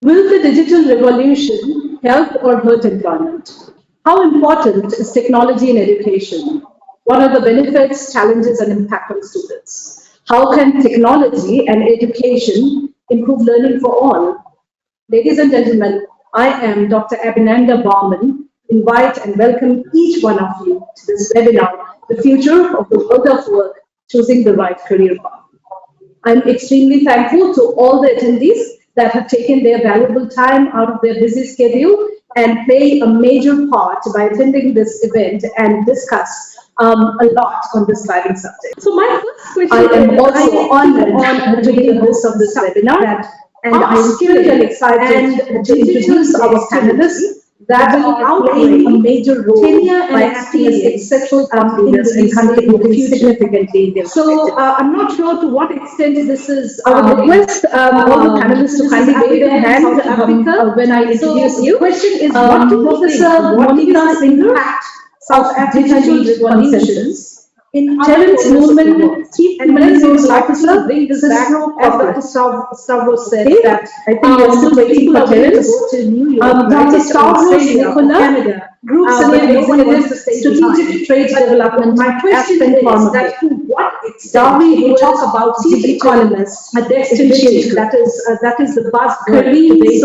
Will the digital revolution help or hurt employment? How important is technology in education? What are the benefits, challenges, and impact on students? How can technology and education improve learning for all? Ladies and gentlemen, I am Dr. Abhinanda Bauman. Invite and welcome each one of you to this webinar, The Future of the World of Work, Choosing the Right Career Path. I'm extremely thankful to all the attendees that have taken their valuable time out of their busy schedule and play a major part by attending this event and discuss a lot on this exciting subject. So my first question, I am also honored to be the host of this webinar, and I'm thrilled and excited to introduce our panelists that are playing a major role by acting as exceptional leaders and contributing significantly. So I'm not sure to what extent this is. I would request all the panelists to kindly wave their hand when I introduce you. The question is, what do Professor Monica impact South African consensus in talent movement? Chief Humanities Officer brings this back, as Dr. Stavros said, that I think we are still waiting for talents. Dr. Stavros Nicola, Group Senior Executive, Strategic Trade Development. My question is that to what extent we talk about chief economists, a destination that is the buzzword today.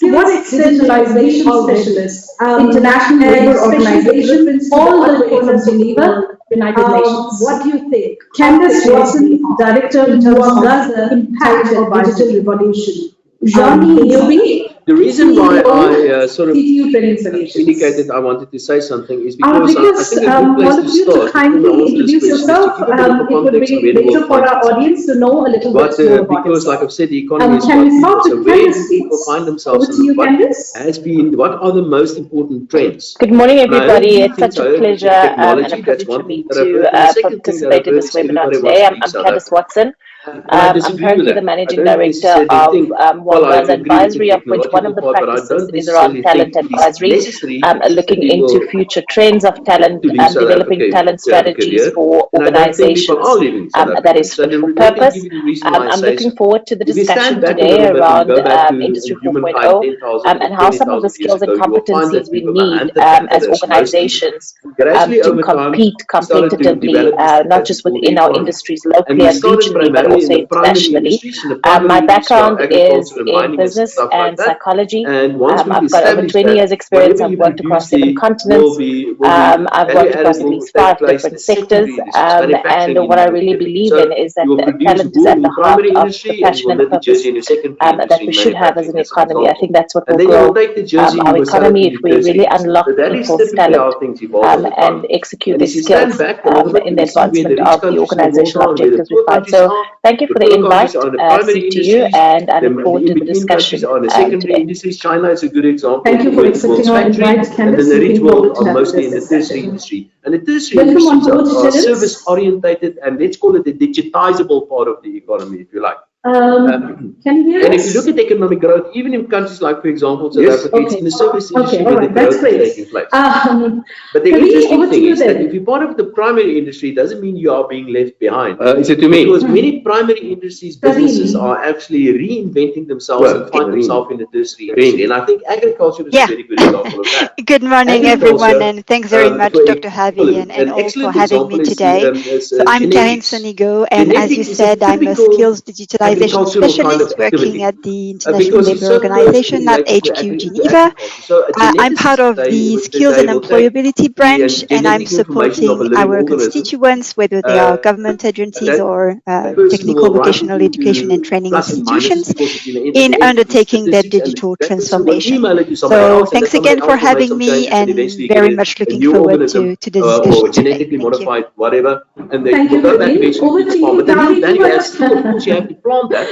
To what extent digitalization specialists, international labor organizations, all the way from Geneva, United Nations. What do you think? Candace Watson, Director in Gaza, Impact of Digital Revolution. Johnny Newby. The reason why I sort of CTU Training Solutions. indicated I wanted to say something is because I think a good all place of to you start to kindly introduce yourself. It would be better for our audience to know a little bit more about because, like I've said, the economy is can we quite start so with where Candace, people find themselves over to you, and what Candace. has been, what are the most important trends? Good morning, And I everybody. don't It's think such a so. pleasure and Technology, a that's privilege one for me thing that I've heard. to And the second thing that I've participate in heard this is webinar everybody today. wants to I'm leave South Candace Africa. Watson. And I I'm disagree with currently that. the Managing I don't Director necessarily of think, One I Gaza agree with Advisory, the of which one of the technological part, but I practices don't is around necessarily talent think it is advisory, necessary looking that into people future trends of talent, to leave South developing Africa talent to have a strategies career. for And I don't think people organizations are leaving South Africa. that is So fit for let me purpose. give you the reason why I I'm say looking so. forward to the If we discussion stand back a today little bit and around go back to Industry humankind 4.0 10,000 and or how some of the 20,000 years skills and ago, you will find that competencies we people were need as hunter-gatherers mostly. organizations Gradually to over time, compete we started to competitively, develop this not just called within our economy. industries And locally we and started regionally, but primarily also in the primary internationally. industries, and the primary My industries are background is agriculture and in mining and business stuff and like that. psychology. And once we've I've got over established 20 that, years experience. whatever I've you worked across produce 7 continents. will be I've value worked across added at will least take 5 place in different the sectors. secondary industries, manufacturing And what I really industry. believe So in is that you will produce talent is wool at in the your heart primary of the industry and you passion will and knit the purpose jersey in your secondary that industry, we should have as manufacturing an as an economy. I example. think that's what And will then you will grow take the jersey and our you will sell it economy to if New we Jersey. really unlock So that is people's typically talent how things evolve over time. and execute And their if you skills stand back a little bit, in you the see where the advancement rich of the countries in the world organizational are, where the objectives we poor find. countries So are. thank you The for the poor invite, countries are in the primary CTU, industries. and I The look forward to the in-between countries discussion are in the secondary today. industries. China is a good example. Thank you for With the world's accepting our factory, invite, and then Candace. the rich Looking forward world to are having mostly this in the tertiary discussion. industry. And the tertiary Welcome on industries board, are Dennis. service orientated, and let's call it the digitizable part of the economy, if you like. Can you hear And us? if you look at economic growth, even in countries like, for example, South Yes. Africa, it's in the service industry all where the right, that's growth is great. taking place. But the Kareem, interesting over to thing you is that then. if you're part of the primary industry, it doesn't mean you are being left behind. Is it to me? Because many primary industries, businesses are actually reinventing themselves and find themselves in the tertiary industry. And I think agriculture is a very good example of that. Good morning, everyone, and thanks very much, for Dr. Javi, and an all for excellent having example me is today. So I'm Karen genetics. Sonigo, and as you Genetics is a said, I'm a typical skills digitalization agricultural kind of specialist working activity. at the International Because Labour it's so closely Organization at related to HQ Geneva. agriculture. So a I'm part geneticist of the Skills and will take Employability the branch, and I'm genetic information of a supporting living our organism. constituents, whether they are government agencies That or person technical, will write vocational into education and training plus and minuses institutions, because at the end of in the day, undertaking their statistics, and digital that person will transformation. email it to somebody So else, and thanks then somebody again for else will make having some me, changes, and and eventually you very get much a looking new forward organism to the or discussion today. genetically Thank you. modified whatever, and they Thank you, go back Kareem. eventually Over to the to farm. you, But then David. you have to, of course, you have to plant that.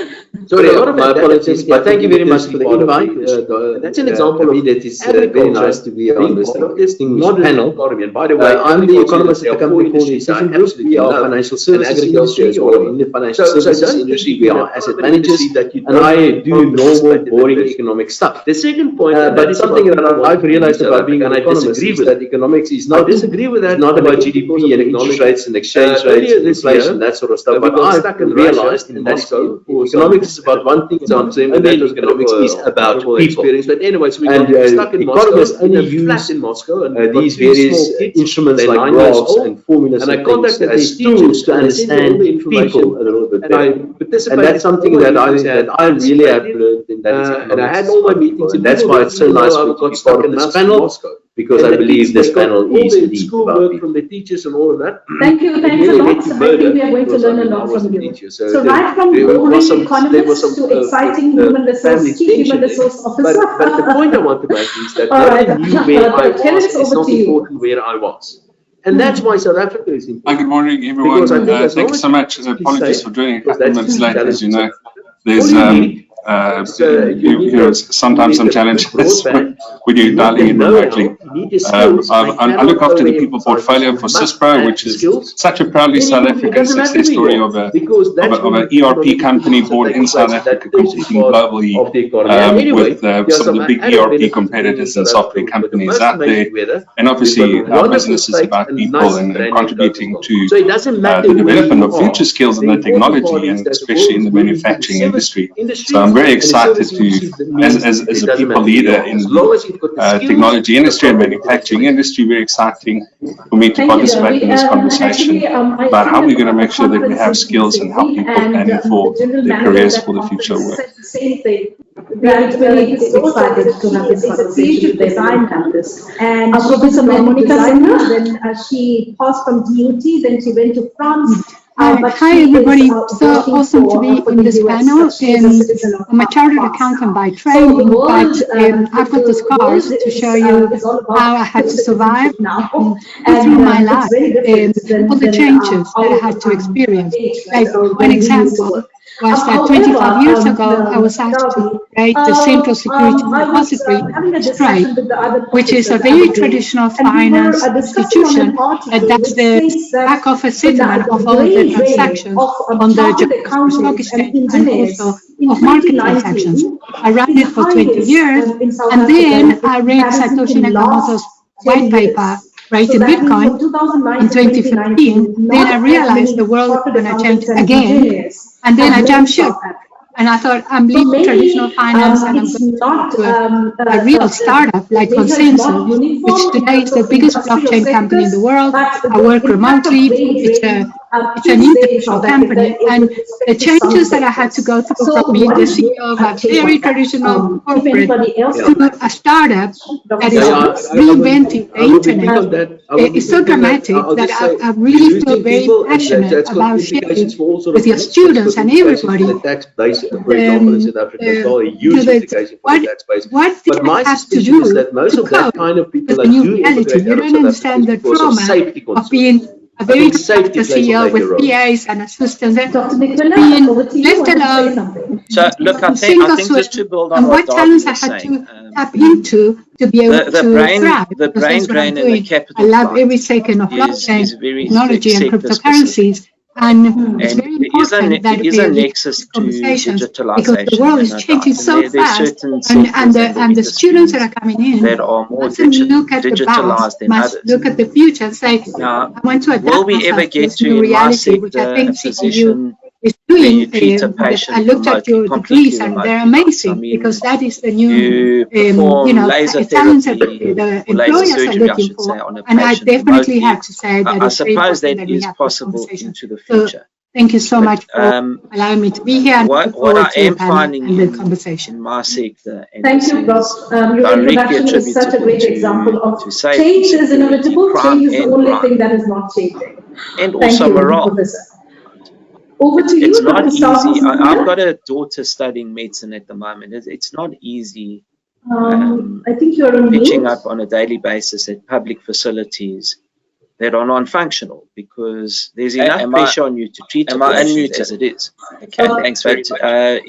Sorry, So a lot of my that apologies, activity but thank you very much has for to the be part of invite. That's an example of that is very nice to be on this distinguished panel. economy. And by the way, I'm the economist at a company called Decision Group. We are financial services industry, or in the financial services industry, we are asset managers, and I do normal, boring economic stuff. The second point, but something that I've realized about being an economist is that economics is not about GDP and interest rates and exchange rates and inflation, that sort of stuff. But I've realized in Moscow economics is about one thing, so economics is about people. Experience. But anyway, so we And got stuck in economists Moscow, in only a flat use in Moscow, and these got two various small kids. instruments They're like 9 years graphs old. and formulas And I and things contacted as these tools teachers to and I sent them all understand the information. people a little bit And I better. participated. And that's something in all that the I meetings that I really have learned in that is and I had economics. all my meetings, And that's why it's so nice for me to be part of this panel, because I believe this panel is indeed school about work people. from the teachers and all of that. Thank you, thanks a Really lot. let you I murder think we are going to because, learn a I lot was from a you. teacher, So there- right from there was boring some- there was economist some, to exciting human resource, family chief human tension there. resource officer. But the point I want to make is that All nobody right. knew where I was, Terence, and it's over not to you. important where I was. And that's why South Africa is Hi, important. good morning, everyone. Because I think as Thank long you so as much. Apologies for joining a because couple that's minutes the late. As you know, challenge. there's All you need sometimes some challenges when you're dialing in remotely. I look after the people portfolio for CISPRO, which is such a proudly South African success story of an ERP company born in South Africa, competing globally with some of the big ERP competitors and software companies out there. And obviously, our business is about people and contributing to the development of future skills in the technology, and especially in the manufacturing industry. So I'm very excited to, as a people leader in the technology industry and manufacturing industry, very exciting for me to participate in this conversation about how we're going to make sure that we have skills and help people planning for their careers for the future work. We are really excited to have this conversation with design campus. And Professor Monica Sinha, then she paused from DUT, then she went to France. Hi everybody, so awesome to be in this panel. I'm a chartered accountant by training, but I've got the scars to show you how I had to survive through my life, all the changes that I had to experience. Like one example was that 25 years ago, I was asked to create the Central Security Depository Trade, which is a very traditional finance institution that does the back office settlement of all the transactions on the Johannesburg Stock Exchange and also of market transactions. I ran it for 20 years, and then I read Satoshi Nakamoto's white paper, Creating Bitcoin, in 2015. Then I realized the world was going to change again, and then I jumped ship. And I thought, I'm leaving traditional finance and I'm going to a real startup like Consensus, which today is the biggest blockchain company in the world. I work remotely. It's an international company. And the changes that I had to go through from being the CEO of a very traditional corporate to a startup that is reinventing the internet is so dramatic that I really feel very passionate about sharing with your students and everybody. For example, in South Africa as well, a huge implication for that space. What did But my I have to suspicion do is that most to of that cope kind of people with that the new do reality? You don't understand the trauma of being a very good CEO with PAs and assistants and being left alone. So look, I think just to build on and what talents I was had saying, to tap into to be able to thrive. the brain drain and the capital I love flight every second of blockchain, is very technology and sector cryptocurrencies. And it's And very there is a important that there is a nexus to conversations because digitalization, the world is no changing doubt. so And there's fast, certain and sectors the students that are coming in that are more mustn't look at the digitalized past, than must others. look at the future and say, Now, I want to adapt will we myself ever get this to new in my reality, which I sector think a CTU position is where doing. you treat a patient I looked at your remotely, degrees completely and they're remotely? amazing I mean, because that is the new, you perform laser talents that therapy the or laser employers are surgery, I looking should say, for. on a And I patient definitely remotely. have to say that I it's very suppose important that we is have this possible conversation. into the So, future. thank you so much for allowing me to be here and What look forward I to am the panel finding and the in conversation. my sector, and Thank this you, Ross. is Your directly introduction is such a attributable great example of to safety, change is security, inevitable, crime, change is the and only crime. thing that is not changing. And Thank also you, morale. Professor. Over to you, It's not Dr. easy. Salmas. I've got a daughter studying medicine at the moment. It's not easy I think you're on pitching mute. up on a daily basis at public facilities that are non-functional because there's enough pressure on you to treat it as it is. Okay, thanks very much.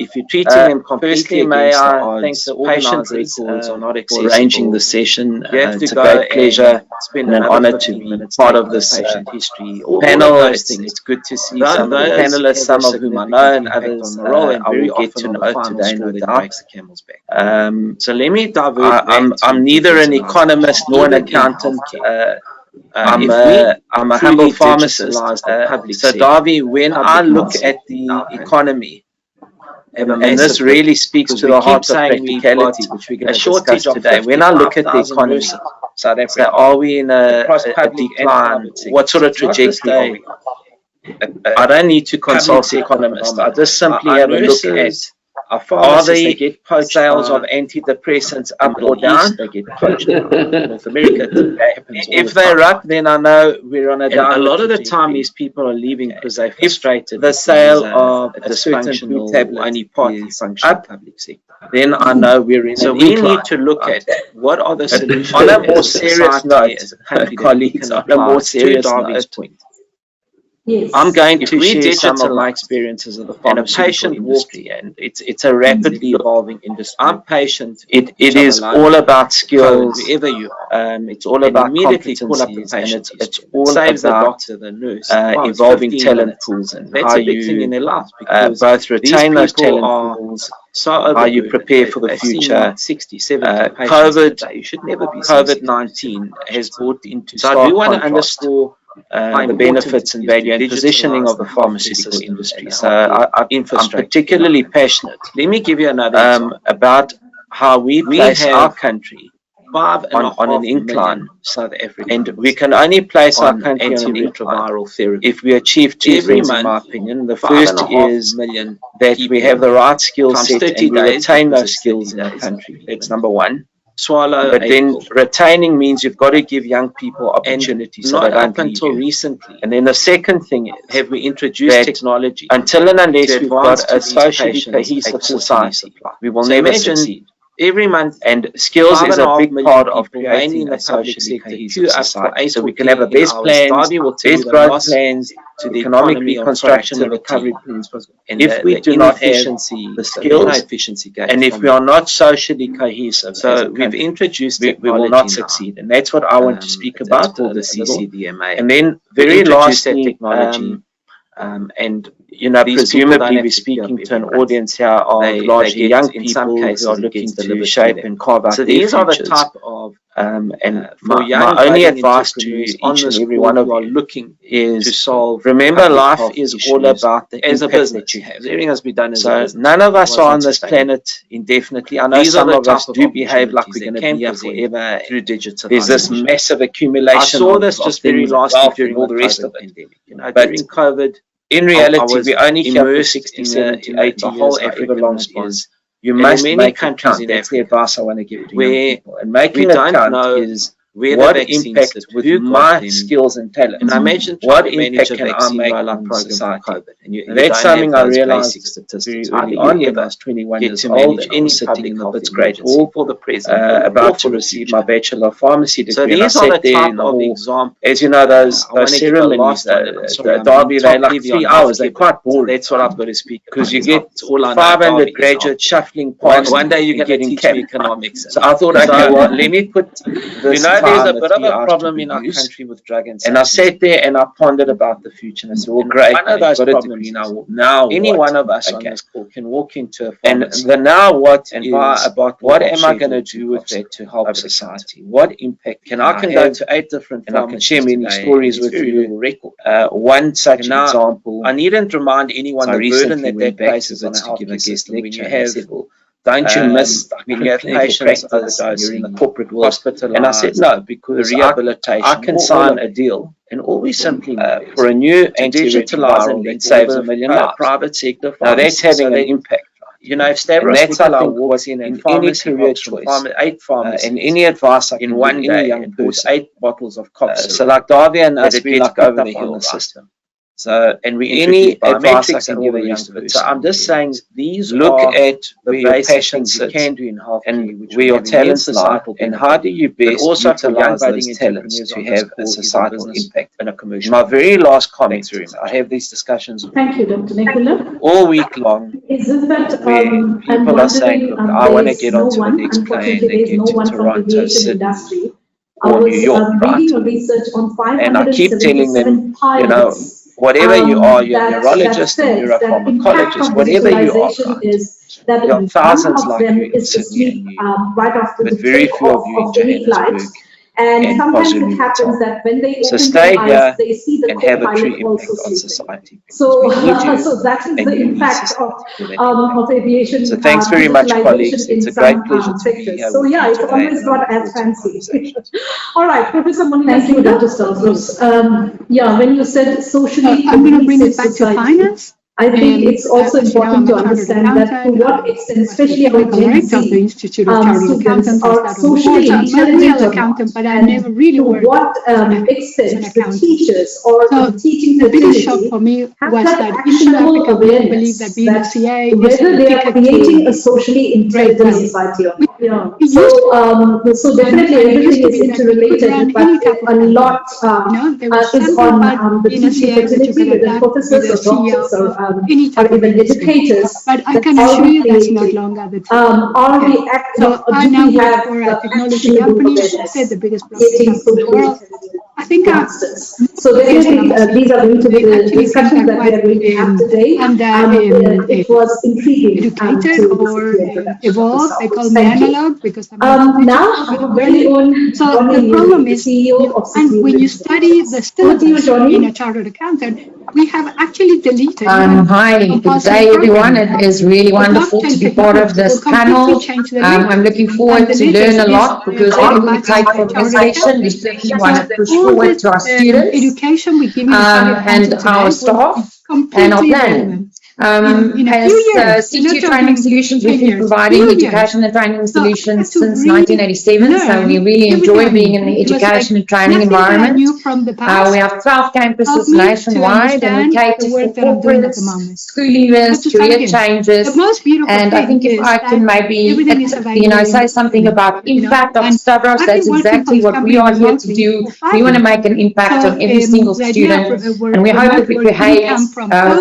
If you're treating them completely against the odds, the patient organisers, records are not for accessible. arranging the session. It's a go great pleasure spend and an another honor to 15 be minutes part of taking this patient history. panel. All of those things. It's good to see some of the panelists, some of whom I know and others I very will get often to on know the final today, score no that doubt. breaks the camel's back. So let me divert. I'm neither an economist nor an accountant. I'm a humble pharmacist. So Davi, when I look at the economy, And this really speaks to the heart of practicality, which we're going to discuss today. When I look at the economy, South Africa, are we in a decline? What sort of trajectory are we on? I don't need to consult economists. I just simply have a look at are the sales of antidepressants up or down? They get poached in North America. If they're up, then I know we're on a downward. A lot of the time, these people are leaving because they're frustrated. If the sale of a dysfunctional tablet only partly functional public sector, then I know we're in. So we need to look at what are the solutions. On a more serious note, colleagues, on a more serious note. Yes. I'm going to share some of my experiences of the pharmaceutical industry, and it's a rapidly evolving industry. I'm patient. It is all about skills. Wherever you are, it's all about competencies, and it's all about the doctor, the nurse, evolving talent pools, and that's how a big thing in their life, because both retain those talent pools. So how you prepare for the future. 60, 70 COVID-19 has brought into stark contrast the benefits and value and positioning of the pharmaceutical industry. So I'm particularly passionate. Let me give you another about how we place our country on an incline, South Africa, and we can only place our country on antiretroviral therapy if we achieve two things, in my opinion. The first is that we have the right skill set and we retain those skills in our country. That's number one. But then retaining means you've got to give young people opportunities so they don't leave until recently. And then the second thing is, have we introduced technology until and unless we've got a socially cohesive society, we will never succeed. Every month, and skills is a big part of creating a socially cohesive society. So we can have the best plans, best growth plans, to the economic reconstruction and recovery plans. And if we do not have the skills, and if we are not socially cohesive, so we've introduced we will not succeed. And that's what I want to speak about, called the CCDMA. And then very lastly, technology. And presumably we're speaking to an audience here of largely young people who are looking to shape and carve out their futures. So these are the type of my only advice to each and every one of you looking is to solve. Remember, life is all about the impact that you have. Everything has been done as a business. None of us are on this planet indefinitely. I know some of us do behave like we're going to be here forever through digital. There's this massive accumulation. I saw this just very last year during all the rest of it. During COVID. In reality, we only here for 60, 70, 80 years. The whole African long is you must make countries in Africa. Advice I want to give to young people. And making it count is what impact with my skills and talents. And I imagine what impact can I make on society? And that's something I realized very early on when I was 21 years old and I was sitting in the BITS grade hall for the president, about to receive my Bachelor of Pharmacy degree. So these are the type of examples. As you know, those ceremonies, the Derby, they're like 3 hours. They're quite boring. That's what I've got to speak. Because you get 500 graduates shuffling past. One day you're going to teach me economics. So I thought, okay, well, let me put this. There's a bit of a problem in our country with drug and I sat there and I pondered about the future and I said, well, great, one of those problems now any one of us on this call can walk into a pharmacy. And the now what and about what am I going to do with that to help society? What impact can I go to 8 different and I can share many stories with you. One such example, I needn't remind anyone the burden that places on a healthcare system when you have. Don't you miss when you have patients overdosing in the corporate world? And I said no, because I can sign a deal, and all we simply for a new antiretroviral that saves 1 million lives. Private sector. Now that's having an impact. You know, if Stavros was in any career choice, 8 pharmacies, and any advice I can in one day young person, 8 bottles of cough syrup. So like Darby and us, we like over the hill system. So, and we any advice I can give a young person. So I'm just saying, these look at the basic things you can do in healthcare, and where your talents lie, and how do you best also utilize those talents to have a societal impact and a commercial. My very last comment, I have these discussions. Thank you, Dr. Nicola. All week long, is that where people are saying, look, I want to get onto the next plane and get to Toronto, Sydney, or New York, right? And I keep telling them, you know, whatever you are, you're a neurologist and you're a pharmacologist, whatever you are, right? There are thousands like you in Sydney and New York, but very few of you in Johannesburg And in sometimes it KwaZulu-Natal. happens that when they So open stay their here eyes, they see the and have a true co-pilot impact also on sleeping. society. So, We need you, so that is and the you need impact society to have that of aviation So thanks very much, colleagues. digitalization in It's a great some pleasure to be sectors. here So with yeah, you it's today always and I not look as forward to the fancy. conversations. All right, Professor Moni, thank you, Dr. Stavros. Yeah, when you said socially I'm going to bring it cohesive back to society, finance. I think it's also As you know, important I'm to a chartered understand that to accountant. what extent, Was the especially our technical Gen director of the Z Institute of Chartered students Accountants. I are sat on the board. socially So I'm a intelligent real or not, accountant, but I and never really to worked what as an extent the accountant. teachers or So the teaching the biggest shock fraternity for me have was that that in South actionable Africa, we believe awareness that being a that CA is whether a they are ticket creating to a socially great intelligent wealth. society or not. Yeah. We used So definitely and it used everything to is be that we could interrelated, run but any type of a company. lot There was is something on about the being a teaching CA that you fraternity, could whether adapt to be professors the or CEO doctors or, of any type or of even industry. educators. But I That can are assure we you that's not creating? longer the truth. Are Okay. we act So or I do now we work have for a the technology actionable company, as I awareness? said, the biggest Creating broadcast in the socially world. intelligent I think youngsters. So definitely I'm a these are going to be they the actually think discussions I'm that we are quite going to have today. It was intriguing educated to or listen to your introduction. evolved. They call me Thank you. analog because I'm not Now, digital. our very own So Johnny the problem Neely, the is, CEO of and CTU when you Training study the Solutions. Over to you, syllabus Johnny. in a chartered accountant, we have actually deleted. Hi, good day everyone. It is really wonderful to be part of this panel. I'm looking forward to learn a lot because whatever we take from this session, we certainly want to push forward to our students and our staff and our planning. As CTU Training Solutions, we've been providing education and training solutions since 1987, so we really enjoy being in the education and training environment. We have 12 campuses nationwide, and we cater for corporates, school leavers, career changers, and I think if I can maybe, say something about impact, Dr. Stavros, that's exactly what we are here to do. We want to make an impact on every single student, and we hope that we create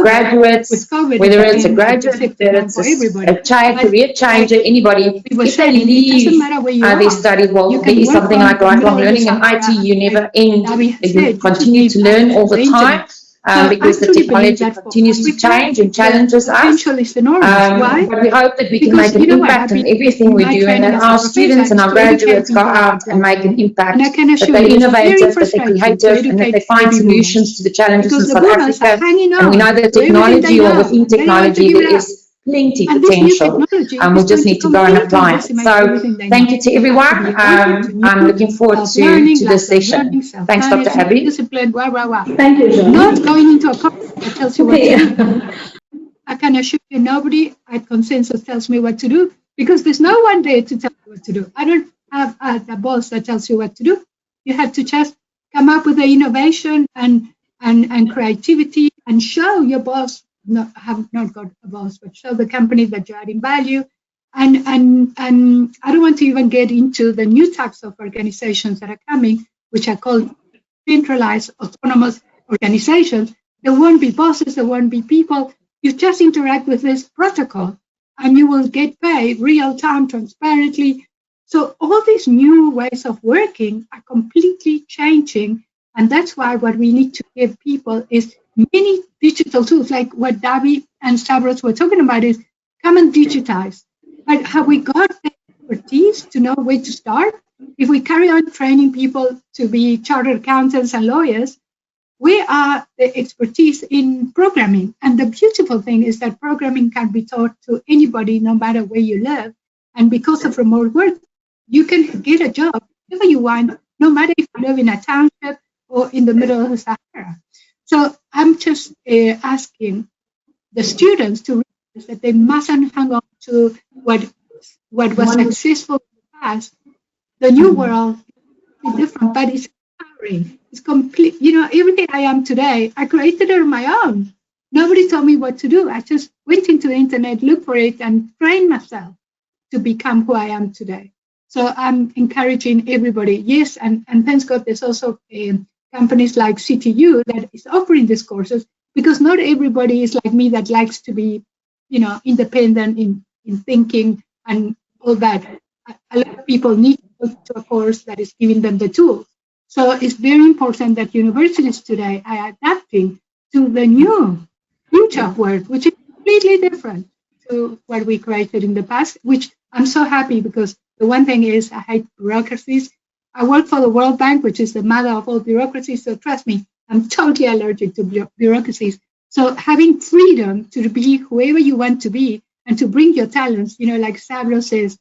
graduates, whether it's a graduate, whether it's a career changer, anybody, if they leave their studies, well, there is something like lifelong learning in IT. You never end, you continue to learn all the time. Because the technology continues to change and challenges us. But we hope that we can make an impact on everything we do, and that our students and our graduates go out and make an impact, that they're innovative, that they're creative, and that they find solutions to the challenges in South Africa. And we know that technology, or within technology, there is plenty potential. We just need to go and apply it. So thank you to everyone. I'm looking forward to this session. Thanks, Dr. Abby. Thank you, John. Not going into a conference that tells you what to do. I can assure you nobody at consensus tells me what to do, because there's no one there to tell me what to do. I don't have a boss that tells you what to do. You have to just come up with the innovation and creativity, and show your boss, have not got a boss, but show the company that you're adding value. And I don't want to even get into the new types of organizations that are coming, which are called centralized autonomous organizations. There won't be bosses, there won't be people. You just interact with this protocol and you will get paid real time, transparently. So all these new ways of working are completely changing. And that's why what we need to give people is many digital tools, like what Davi and Stavros were talking about, is come and digitize. But have we got the expertise to know where to start? If we carry on training people to be chartered accountants and lawyers, we are the expertise in programming. And the beautiful thing is that programming can be taught to anybody, no matter where you live. And because of remote work, you can get a job wherever you want, no matter if you live in a township or in the middle of the Sahara. So I'm just asking the students to realize that they mustn't hang on to what was successful in the past. The new world is different, but it's empowering. It's complete. Everything I am today, I created it on my own. Nobody told me what to do. I just went into the internet, looked for it, and trained myself to become who I am today. So I'm encouraging everybody. Yes, and thanks God, there's also companies like CTU that is offering these courses, because not everybody is like me that likes to be, independent in thinking and all that. A lot of people need to go to a course that is giving them the tools. So it's very important that universities today are adapting to the new future of work, which is completely different to what we created in the past, which I'm so happy, because the one thing is I hate bureaucracies. I work for the World Bank, which is the mother of all bureaucracy. So trust me, I'm totally allergic to bureaucracies. So having freedom to be whoever you want to be and to bring your talents, like Sablo says,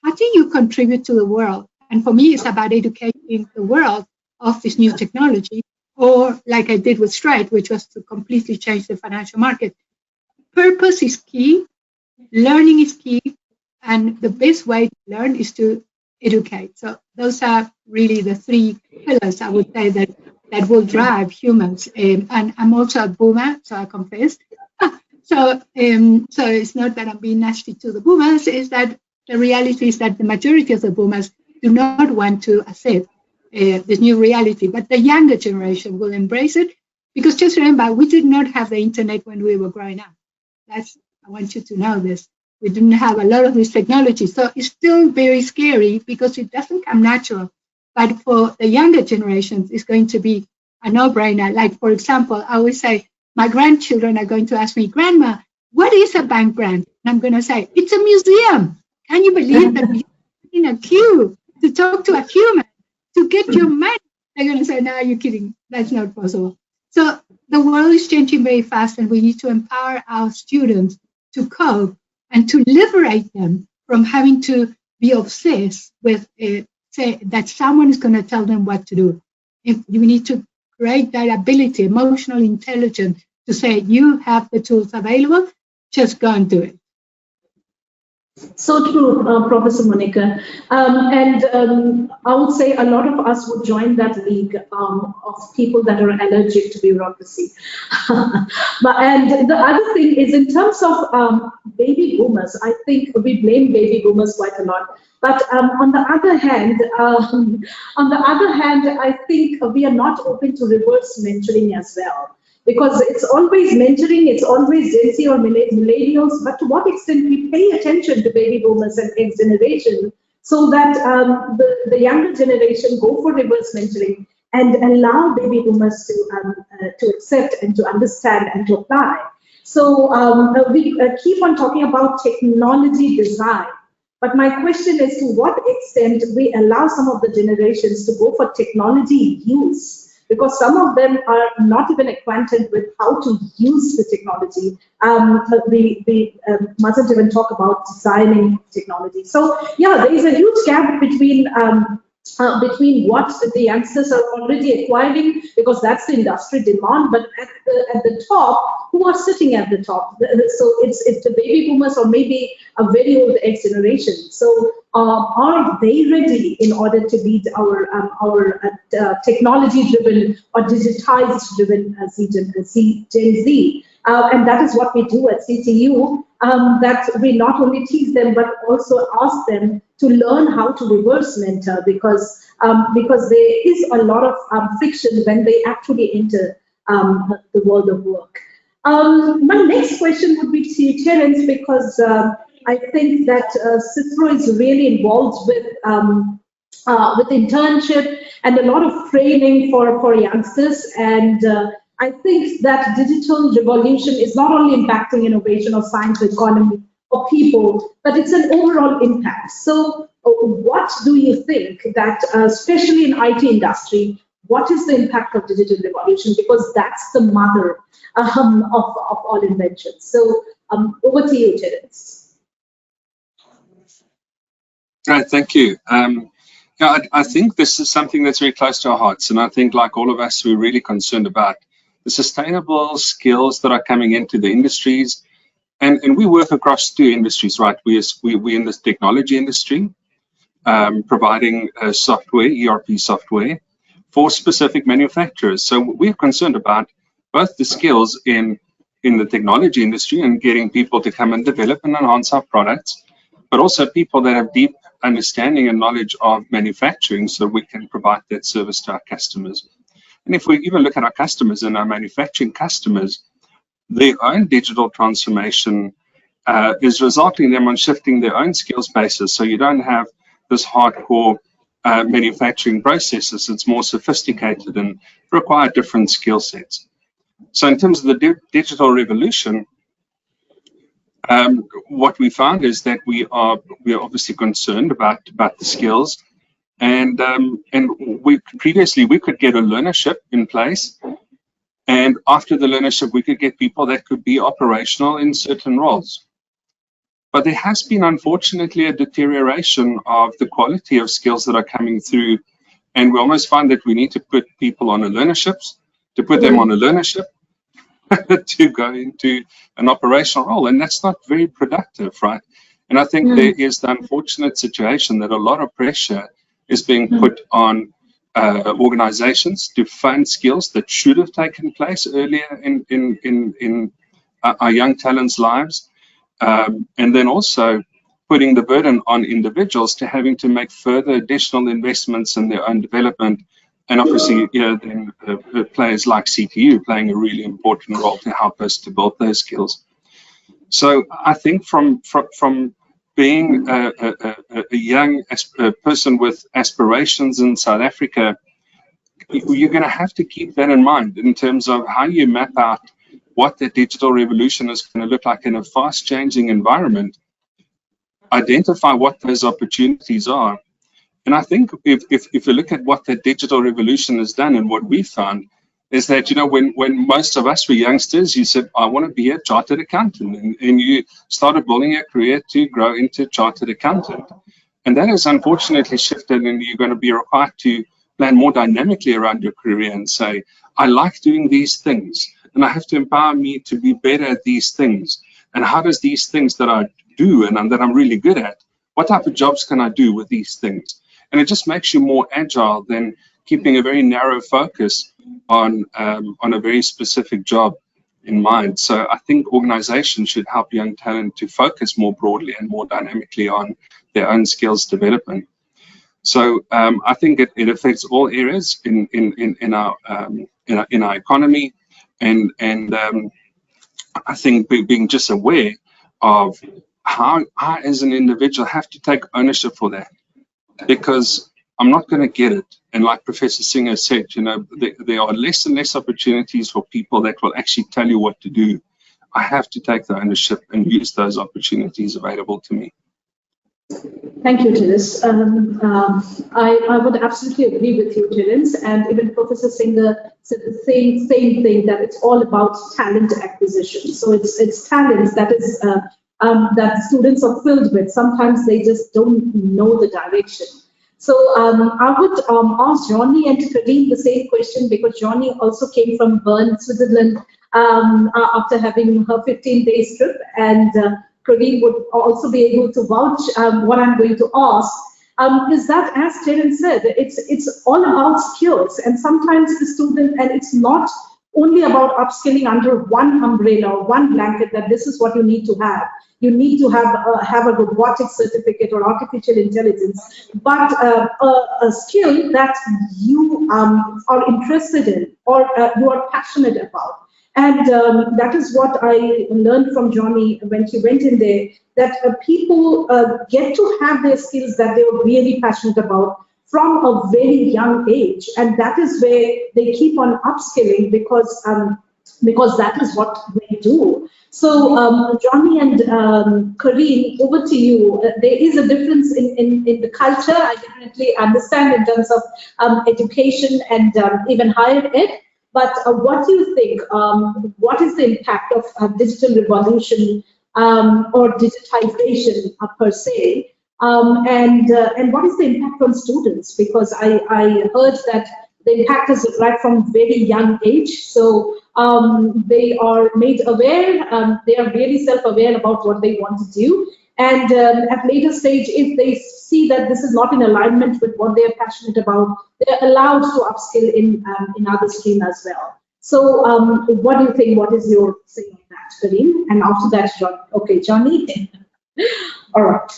how do you contribute to the world? And for me, it's about educating the world of this new technology, or like I did with Stride, which was to completely change the financial market. Purpose is key, learning is key, and the best way to learn is to educate. So those are really the three pillars, I would say, that will drive humans. And I'm also a boomer, so I confess. So it's not that I'm being nasty to the boomers, it's that the reality is that the majority of the boomers do not want to accept this new reality, but the younger generation will embrace it, because just remember, we did not have the internet when we were growing up. I want you to know this. We didn't have a lot of this technology, so it's still very scary because it doesn't come natural. But for the younger generations, it's going to be a no-brainer. Like, for example, I always say, my grandchildren are going to ask me, Grandma, what is a bank branch? And I'm going to say, it's a museum. Can you believe that we're in a queue to talk to a human to get your money? They're going to say, no, you're kidding. That's not possible. So the world is changing very fast, and we need to empower our students to cope and to liberate them from having to be obsessed with, say, that someone is going to tell them what to do. If you need to create that ability, emotional intelligence, to say, you have the tools available, just go and do it. So true, Professor Monica. I would say a lot of us would join that league of people that are allergic to bureaucracy. And the other thing is, in terms of baby boomers, I think we blame baby boomers quite a lot. But on the other hand, I think we are not open to reverse mentoring as well. Because it's always mentoring, it's always Gen Z or millennials, but to what extent we pay attention to baby boomers and X generation, so that the younger generation go for reverse mentoring and allow baby boomers to accept and to understand and to apply. So we keep on talking about technology design, but my question is, to what extent we allow some of the generations to go for technology use? Because some of them are not even acquainted with how to use the technology. We mustn't even talk about designing technology. So yeah, there is a huge gap between what the youngsters are already acquiring, because that's the industry demand, but at the top, who are sitting at the top? So it's the baby boomers, or maybe a very old X generation. So are they ready in order to lead our technology-driven or digitized-driven Gen Z? And that is what we do at CTU, that we not only teach them, but also ask them to learn how to reverse mentor, because there is a lot of friction when they actually enter the world of work. My next question would be to Terence, because I think that CISRO is really involved with internship and a lot of training for youngsters, and I think that digital revolution is not only impacting innovation or science, economy, or people, but it's an overall impact. So what do you think that, especially in IT industry, what is the impact of digital revolution? Because that's the mother of all inventions. So over to you, Terence. Right, thank you. Yeah, I think this is something that's very close to our hearts, and I think, like all of us, we're really concerned about the sustainable skills that are coming into the industries, and we work across two industries, right? We're in the technology industry, providing software, ERP software, for specific manufacturers. So we're concerned about both the skills in the technology industry and getting people to come and develop and enhance our products, but also people that have deep understanding and knowledge of manufacturing, so we can provide that service to our customers. And if we even look at our customers and our manufacturing customers, their own digital transformation is resulting in them on shifting their own skills basis. So you don't have this hardcore manufacturing processes. It's more sophisticated and require different skill sets. So in terms of the digital revolution, what we found is that we are obviously concerned about the skills, And we previously could get a learnership in place, and after the learnership we could get people that could be operational in certain roles. But there has been, unfortunately, a deterioration of the quality of skills that are coming through, and we almost find that we need to put people on a learnerships, to put them on a learnership to go into an operational role, and that's not very productive, right? And I think there is the unfortunate situation that a lot of pressure is being put on organizations to fund skills that should have taken place earlier in our young talents' lives, and then also putting the burden on individuals to having to make further additional investments in their own development. And obviously, then players like CTU playing a really important role to help us to build those skills. So I think from being a young person with aspirations in South Africa, you're going to have to keep that in mind in terms of how you map out what the digital revolution is going to look like in a fast-changing environment. Identify what those opportunities are. And I think if you look at what the digital revolution has done, and what we found is that, when most of us were youngsters, you said, I want to be a chartered accountant, and you started building a career to grow into chartered accountant. And that has unfortunately shifted, and you're going to be required to plan more dynamically around your career and say, I like doing these things, and I have to empower me to be better at these things. And how does these things that I do and that I'm really good at, what type of jobs can I do with these things? And it just makes you more agile than keeping a very narrow focus on a very specific job in mind. So I think organizations should help young talent to focus more broadly and more dynamically on their own skills development. So I think it affects all areas in our economy, and I think being just aware of how I as an individual have to take ownership for that, because I'm not going to get it. And like Professor Singer said, there are less and less opportunities for people that will actually tell you what to do. I have to take the ownership and use those opportunities available to me. Thank you, Terence. I would absolutely agree with you, Terence, and even Professor Singer said the same thing, that it's all about talent acquisition. So it's talents that is that students are filled with. Sometimes they just don't know the direction. So I would ask Johnny and Kareem the same question, because Johnny also came from Bern, Switzerland, after having her 15-day trip, and Kareem would also be able to vouch what I'm going to ask. Is that, as Terence said, it's all about skills, and sometimes the student, and it's not only about upskilling under one umbrella or one blanket, that this is what you need to have. You need to have a robotics certificate or artificial intelligence, but a skill that you are interested in, or you are passionate about. And that is what I learned from Johnny when he went in there, that people get to have their skills that they are really passionate about from a very young age. And that is where they keep on upskilling, because that is what they do. So Johnny and Kareem, over to you. There is a difference in the culture, I definitely understand, in terms of education and even higher ed. But what do you think? What is the impact of digital revolution or digitization per se? And what is the impact on students? Because I heard that the impact is right from very young age. So they are made aware, they are really self-aware about what they want to do. And at later stage, if they see that this is not in alignment with what they are passionate about, they're allowed to upskill in other stream as well. So what do you think? What is your say on that, Kareem? And after that, John. Okay, Johnny. All right.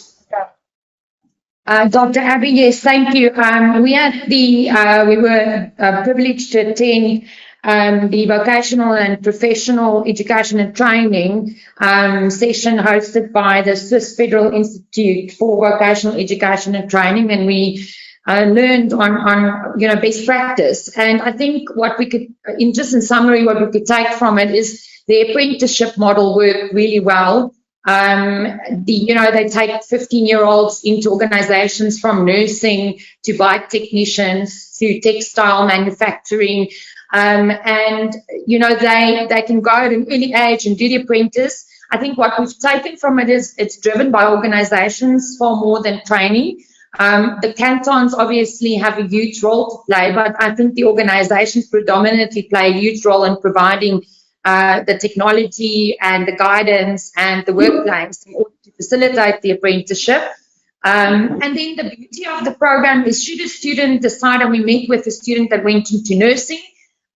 Dr. Abby, yes, thank you. We were privileged to attend the vocational and professional education and training session hosted by the Swiss Federal Institute for Vocational Education and Training, and we learned on best practice. And I think what we could, in summary, what we could take from it is the apprenticeship model worked really well. They take 15-year-olds into organizations from nursing to bike technicians to textile manufacturing. They can go at an early age and do the apprentice. I think what we've taken from it is it's driven by organizations far more than training. The cantons obviously have a huge role to play, but I think the organizations predominantly play a huge role in providing the technology and the guidance and the workplace in order to facilitate the apprenticeship. And then the beauty of the program is, should a student decide, and we met with a student that went into nursing,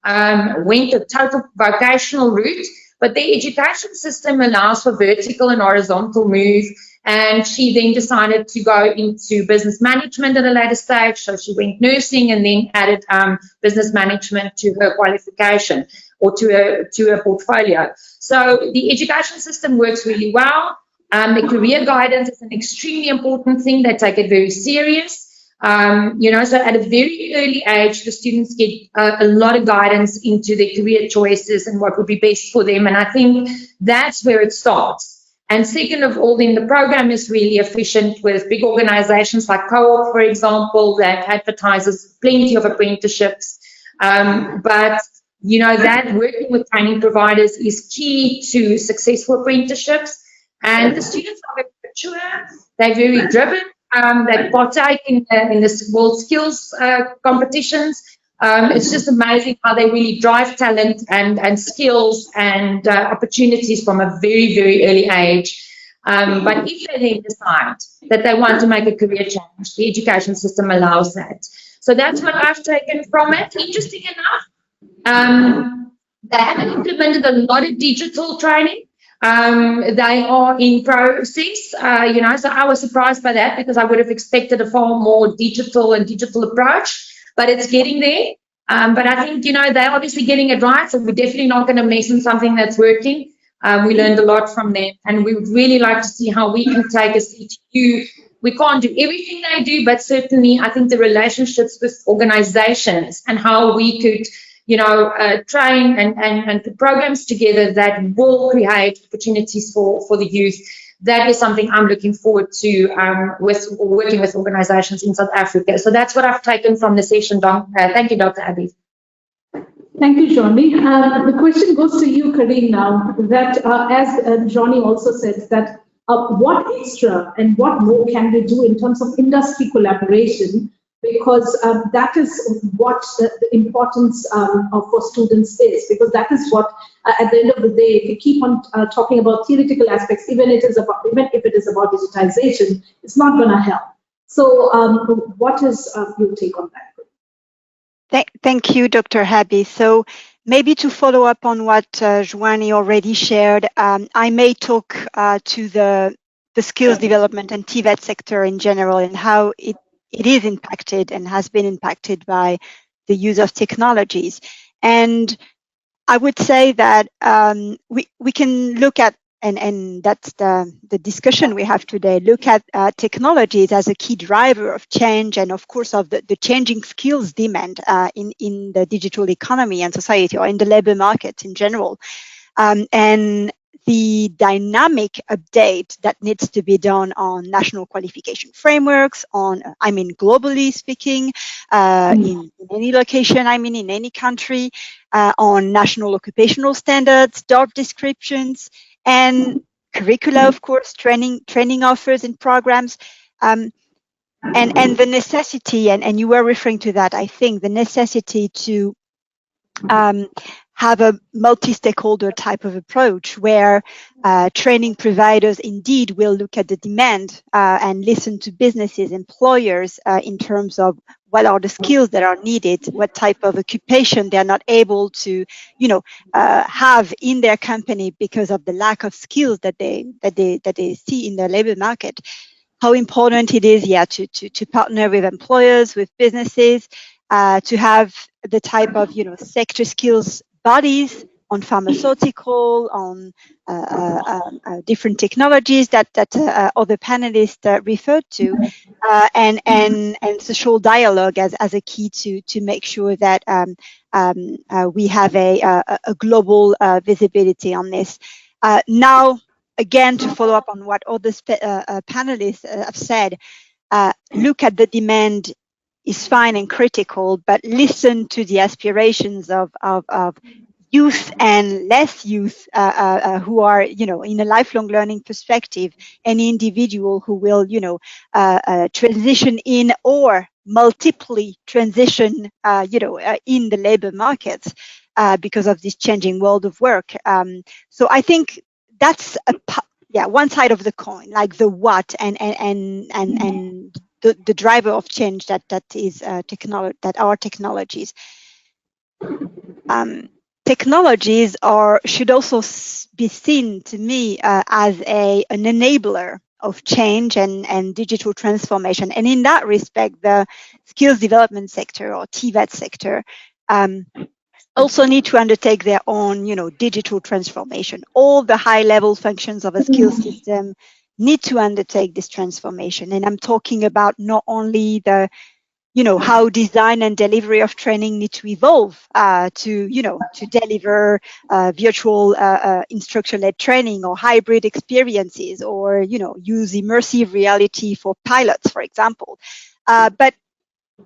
went a total vocational route, but the education system allows for vertical and horizontal move, and she then decided to go into business management at a later stage, so she went nursing and then added business management to her qualification or to her portfolio. So the education system works really well. The career guidance is an extremely important thing. They take it very serious. So at a very early age, the students get a lot of guidance into their career choices and what would be best for them. And I think that's where it starts. And second of all, then the program is really efficient with big organizations like Co-op, for example, that advertises plenty of apprenticeships. But that working with training providers is key to successful apprenticeships. And the students are very mature, they're very driven, they partake in the world skills competitions. It's just amazing how they really drive talent and skills and opportunities from a very, very early age. But if they then decide that they want to make a career change, the education system allows that. So that's what I've taken from it. Interesting enough, they haven't implemented a lot of digital training. They are in process, so I was surprised by that because I would have expected a far more digital approach, but it's getting there. But I think, they're obviously getting it right, so we're definitely not going to mess in something that's working. We learned a lot from them, and we would really like to see how we can take a CTU. We can't do everything they do, but certainly I think the relationships with organizations and how we could train and put programs together that will create opportunities for the youth. That is something I'm looking forward to with working with organizations in South Africa. So that's what I've taken from the session. Thank you, Dr. Abby. Thank you, Johnny. The question goes to you, Kareem, now, that as Johnny also said, that what extra and what more can we do in terms of industry collaboration, because that is what the importance for students is, because that is what, at the end of the day, if we keep on talking about theoretical aspects, even if it is about digitization, it's not going to help. So what is your take on that? Thank you, Dr. Habi. So maybe to follow up on what Joanie already shared, I may talk to the skills development and TVET sector in general and how it is impacted and has been impacted by the use of technologies. And I would say that we can look at, and that's the discussion we have today, look at technologies as a key driver of change and of course of the changing skills demand in the digital economy and society, or in the labor market in general. And the dynamic update that needs to be done on national qualification frameworks, globally speaking, in any location, in any country, on national occupational standards, job descriptions, and curricula, of course, training offers and programs, and the necessity, and you were referring to that, I think, the necessity to have a multi-stakeholder type of approach where training providers indeed will look at the demand and listen to businesses, employers in terms of what are the skills that are needed, what type of occupation they're not able to, have in their company because of the lack of skills that they see in the labor market. How important it is, to partner with employers, with businesses, to have the type of, sector skills bodies on pharmaceutical, on different technologies that other panelists referred to, and social dialogue as a key to make sure that we have a global visibility on this. Now, again, to follow up on what other panelists have said, look at the demand is fine and critical, but listen to the aspirations of youth and less youth who are, in a lifelong learning perspective, any individual who will, transition in or multiply transition, in the labor markets because of this changing world of work. So I think that's one side of the coin, like the what and the driver of change that is that are technologies. Technologies should also be seen to me as an enabler of change and digital transformation. And in that respect, the skills development sector or TVET sector also need to undertake their own, digital transformation. All the high-level functions of a skills system need to undertake this transformation. And I'm talking about not only the how design and delivery of training need to evolve to deliver virtual instructor-led training or hybrid experiences, or use immersive reality for pilots, for example, but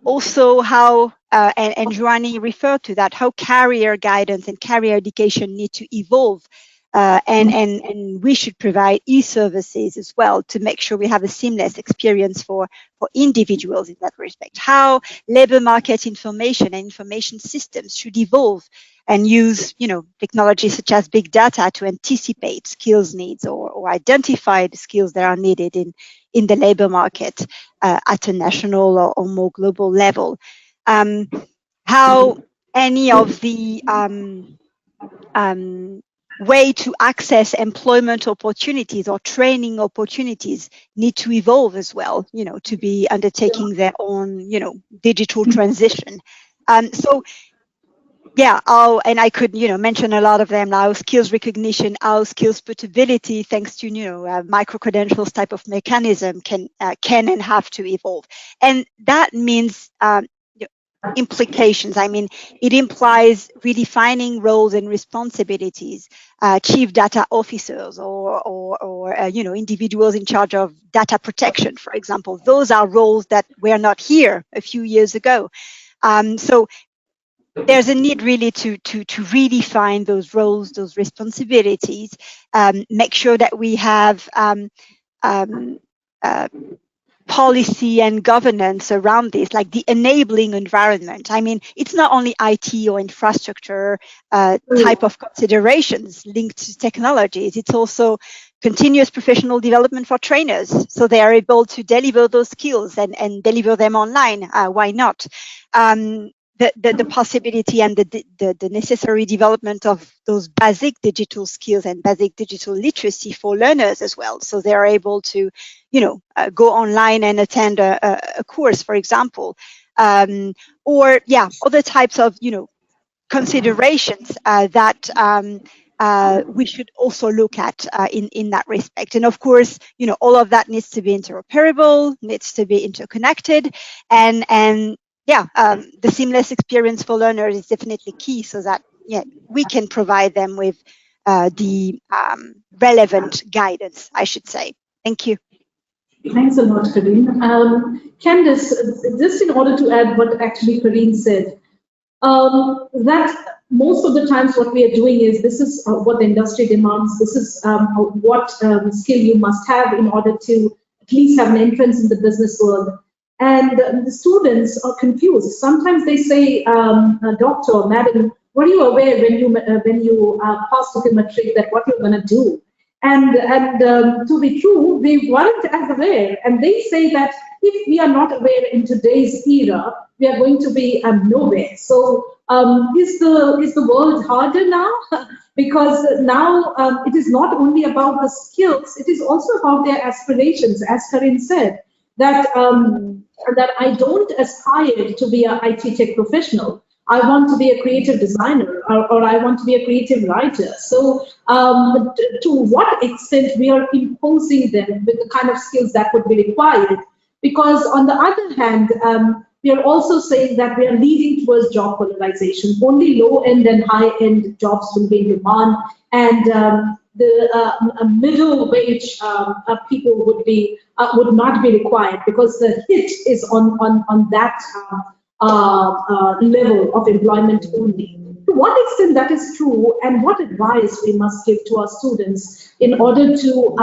also how and Joanie referred to that, how career guidance and career education need to evolve. And we should provide e-services as well to make sure we have a seamless experience for individuals in that respect. How labor market information and information systems should evolve and use, technologies such as big data to anticipate skills needs or identify the skills that are needed in the labor market at a national or more global level. How any of the way to access employment opportunities or training opportunities need to evolve as well, to be undertaking their own, digital transition. So yeah, and I could, mention a lot of them now: skills recognition, how skills portability, thanks to, micro-credentials type of mechanism can and have to evolve. And that means implications. I mean, it implies redefining roles and responsibilities, chief data officers or individuals in charge of data protection, for example. Those are roles that were not here a few years ago. So there's a need really to redefine those roles, those responsibilities, make sure that we have policy and governance around this, like the enabling environment. I mean, it's not only IT or infrastructure type of considerations linked to technologies, it's also continuous professional development for trainers, so they are able to deliver those skills and deliver them online. Why not? The possibility and the necessary development of those basic digital skills and basic digital literacy for learners as well, so they are able to, go online and attend a course, for example, or other types of, considerations that we should also look at in that respect. And of course, all of that needs to be interoperable, needs to be interconnected, and the seamless experience for learners is definitely key, so that we can provide them with the relevant guidance, I should say. Thank you. Thanks a lot, Corinne. Candice, just in order to add what actually Corinne said, that most of the times what we are doing is, this is what the industry demands, this is what skill you must have in order to at least have an entrance in the business world. And the students are confused. Sometimes they say, doctor, madam, were you aware when you passed with your matric that what you're going to do? And to be true, we weren't as aware. And they say that if we are not aware in today's era, we are going to be nowhere. So is the world harder now? Because now it is not only about the skills, it is also about their aspirations, as Corinne said, that I don't aspire to be an IT tech professional. I want to be a creative designer, or I want to be a creative writer. So to what extent we are imposing them with the kind of skills that would be required? Because on the other hand, we are also saying that we are leading towards job polarization. Only low-end and high-end jobs will be in demand. And middle wage people would not be required, because the hit is on that level of employment only. To what extent that is true, and what advice we must give to our students in order to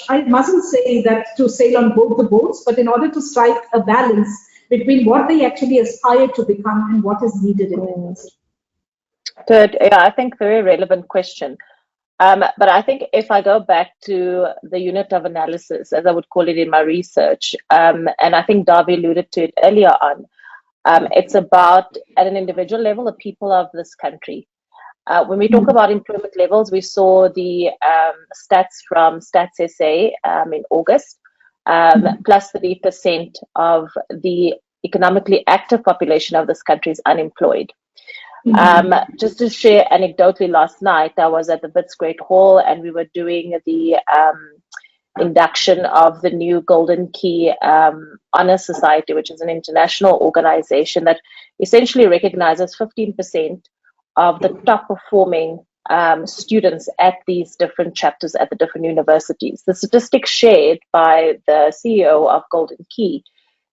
I mustn't say that to sail on both the boats, but in order to strike a balance between what they actually aspire to become and what is needed in the industry. Good. Yeah, I think very relevant question. But I think if I go back to the unit of analysis, as I would call it in my research, and I think Davi alluded to it earlier on, it's about, at an individual level, the people of this country. When we talk about employment levels, we saw the stats from Stats SA in August, plus 30% of the economically active population of this country is unemployed. Just to share anecdotally, last night I was at the Wits Great Hall and we were doing the induction of the new Golden Key Honor Society, which is an international organization that essentially recognizes 15% of the top performing students at these different chapters at the different universities. The statistics shared by the CEO of Golden Key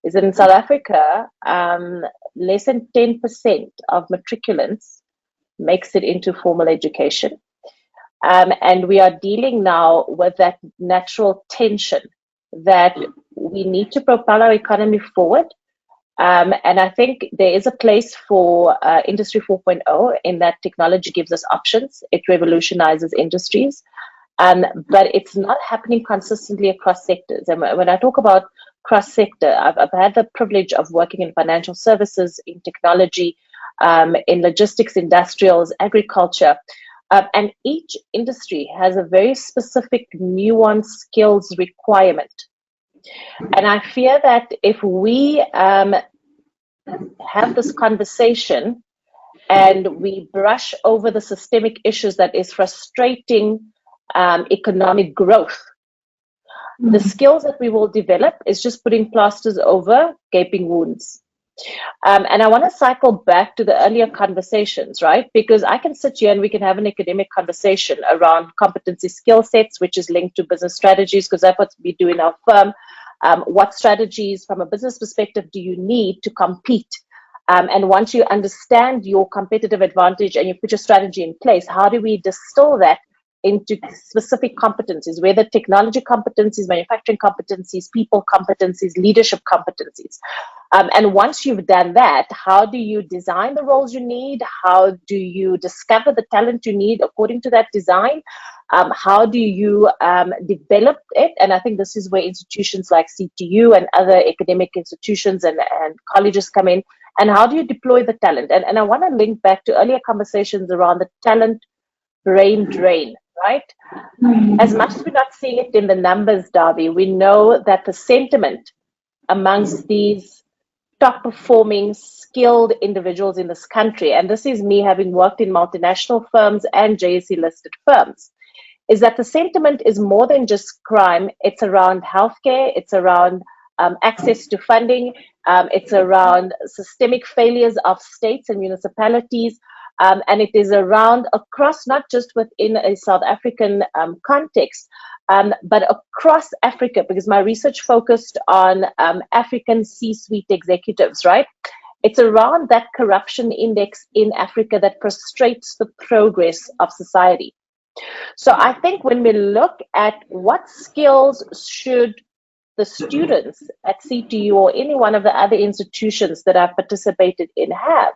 is that in South Africa, less than 10% of matriculants makes it into formal education. And we are dealing now with that natural tension that we need to propel our economy forward. And I think there is a place for Industry 4.0 in that technology gives us options. It revolutionizes industries. But it's not happening consistently across sectors. And when I talk about cross-sector, I've had the privilege of working in financial services, in technology, in logistics, industrials, agriculture. And each industry has a very specific nuanced skills requirement. And I fear that if we have this conversation and we brush over the systemic issues that is frustrating economic growth, the skills that we will develop is just putting plasters over gaping wounds. And I want to cycle back to the earlier conversations, right? Because I can sit here and we can have an academic conversation around competency skill sets, which is linked to business strategies, because that's what we do in our firm. What strategies from a business perspective do you need to compete? And once you understand your competitive advantage and you put your strategy in place, how do we distill that into specific competencies, whether technology competencies, manufacturing competencies, people competencies, leadership competencies? And once you've done that, how do you design the roles you need? How do you discover the talent you need according to that design? How do you develop it? And I think this is where institutions like CTU and other academic institutions and colleges come in. And how do you deploy the talent? And I want to link back to earlier conversations around the talent brain drain, right? As much as we're not seeing it in the numbers, Davi, we know that the sentiment amongst these top performing, skilled individuals in this country, and this is me having worked in multinational firms and JSE listed firms, is that the sentiment is more than just crime. It's around healthcare, it's around access to funding, it's around systemic failures of states and municipalities, and it is around across, not just within a South African context, but across Africa, because my research focused on African C-suite executives, right? It's around that corruption index in Africa that frustrates the progress of society. So I think when we look at what skills should the students at CTU or any one of the other institutions that I've participated in have,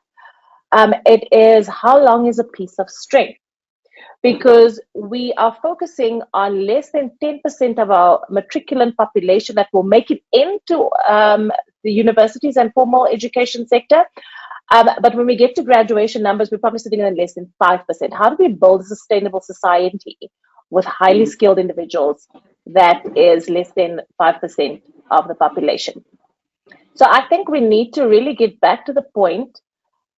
it is how long is a piece of string? Because we are focusing on less than 10% of our matriculant population that will make it into the universities and formal education sector. But when we get to graduation numbers, we're probably sitting at less than 5%. How do we build a sustainable society with highly skilled individuals that is less than 5% of the population? So I think we need to really get back to the point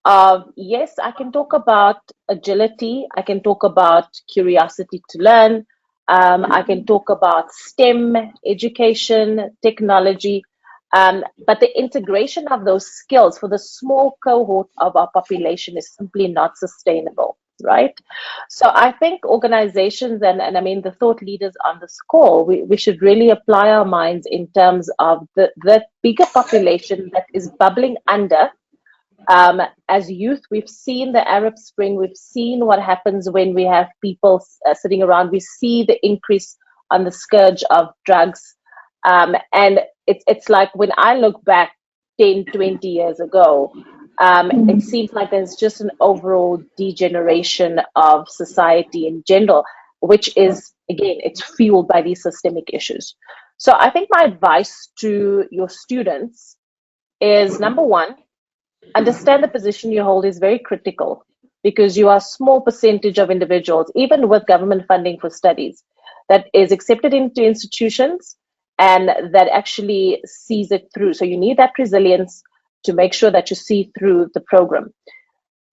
of, yes, I can talk about agility, I can talk about curiosity to learn, I can talk about STEM education, technology, but the integration of those skills for the small cohort of our population is simply not sustainable. right? So I think organizations and I mean the thought leaders on this call, we should really apply our minds in terms of the bigger population that is bubbling under. As youth, we've seen the Arab Spring, we've seen what happens when we have people sitting around, we see the increase on the scourge of drugs. And it's like when I look back 10, 20 years ago, it seems like there's just an overall degeneration of society in general, which is, again, it's fueled by these systemic issues. So I think my advice to your students is, number one, understand the position you hold is very critical, because you are a small percentage of individuals, even with government funding for studies, that is accepted into institutions and that actually sees it through. So you need that resilience to make sure that you see through the program.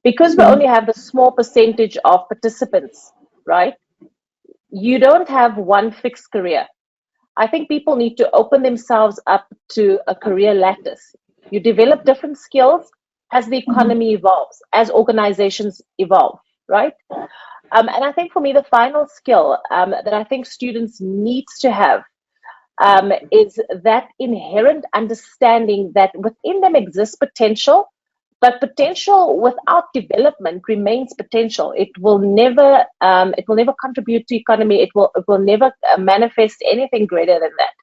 Because we only have the small percentage of participants, right? You don't have one fixed career. I think people need to open themselves up to a career lattice. You develop different skills as the economy evolves, as organizations evolve, right? And I think for me, the final skill that I think students need to have is that inherent understanding that within them exists potential, but potential without development remains potential. It will never contribute to economy. It will never manifest anything greater than that.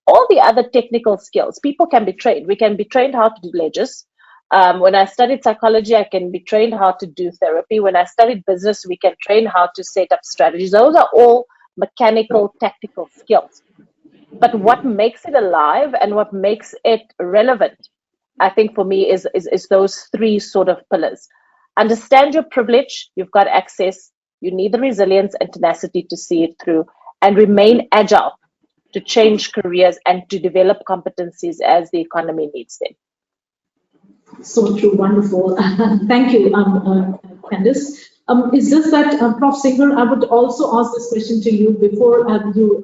All the other technical skills, people can be trained. We can be trained how to do ledgers. When I studied psychology, I can be trained how to do therapy. When I studied business, we can train how to set up strategies. Those are all mechanical, tactical skills. But what makes it alive and what makes it relevant, I think for me, is those three sort of pillars. Understand your privilege, you've got access, you need the resilience and tenacity to see it through, and remain agile to change careers and to develop competencies as the economy needs them. So true, wonderful. Thank you, Candice. It's just that, Prof. Singer, I would also ask this question to you before you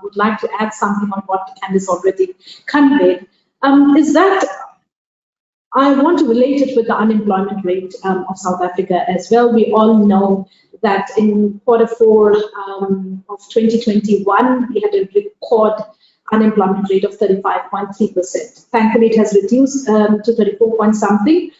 would like to add something on what Candice already conveyed. Is that I want to relate it with the unemployment rate of South Africa as well. We all know that in quarter 4 of 2021, we had a record unemployment rate of 35.3%. Thankfully, it has reduced to 34 point something.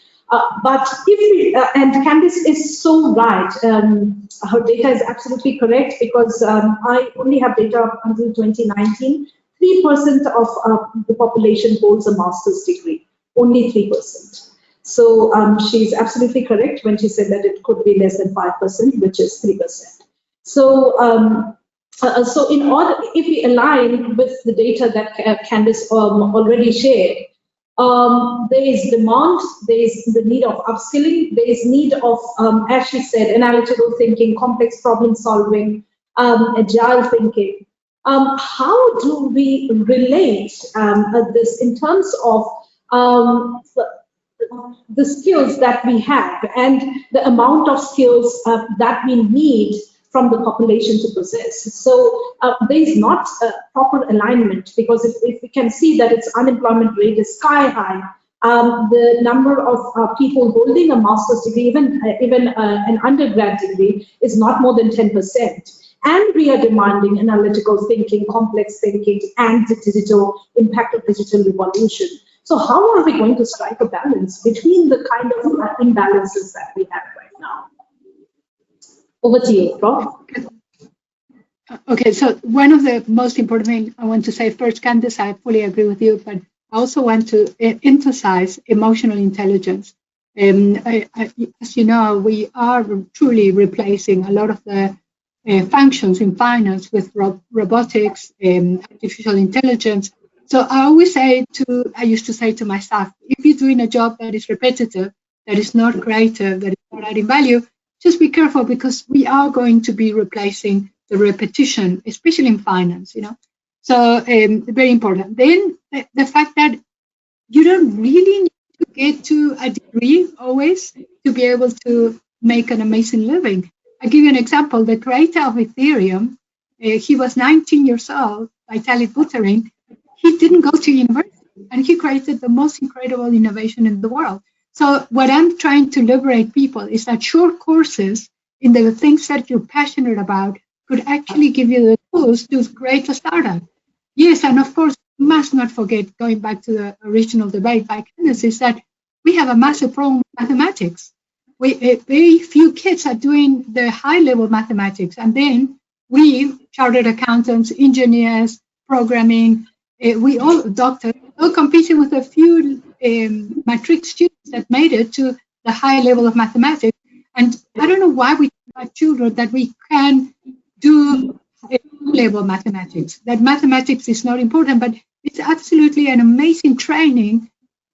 But if we, and Candice is so right, her data is absolutely correct, because I only have data up until 2019. 3% of the population holds a master's degree, only 3%. So she's absolutely correct when she said that it could be less than 5%, which is 3%. So so in order, if we align with the data that Candice already shared, there is demand, there is the need of upskilling, there is need of, as she said, analytical thinking, complex problem solving, agile thinking. How do we relate this in terms of the skills that we have and the amount of skills that we need from the population to possess? So there is not a proper alignment, because if we can see that its unemployment rate is sky high, the number of people holding a master's degree, even an undergrad degree, is not more than 10%. And we are demanding analytical thinking, complex thinking, and the digital impact of digital revolution. So how are we going to strike a balance between the kind of imbalances that we have right now? Over to you, Prof. Okay, so one of the most important things I want to say first, Candice, I fully agree with you, but I also want to emphasize emotional intelligence. As you know, we are truly replacing a lot of the functions in finance with robotics and artificial intelligence. So I used to say to my staff, if you're doing a job that is repetitive, that is not creative, that is not adding value, just be careful, because we are going to be replacing the repetition, especially in finance, So very important. Then the fact that you don't really need to get to a degree always to be able to make an amazing living. I'll give you an example. The creator of Ethereum, he was 19 years old, Vitalik Buterin. He didn't go to university, and he created the most incredible innovation in the world. So what I'm trying to liberate people is that short courses in the things that you're passionate about could actually give you the tools to create a startup. Yes, and of course, must not forget, going back to the original debate by Candace, is that we have a massive problem with mathematics. Very few kids are doing the high-level mathematics, and then we, chartered accountants, engineers, programming, we all, doctors, all competing with a few matric students that made it to the high level of mathematics. And I don't know why we tell our children that we can do level mathematics, that mathematics is not important, but it's absolutely an amazing training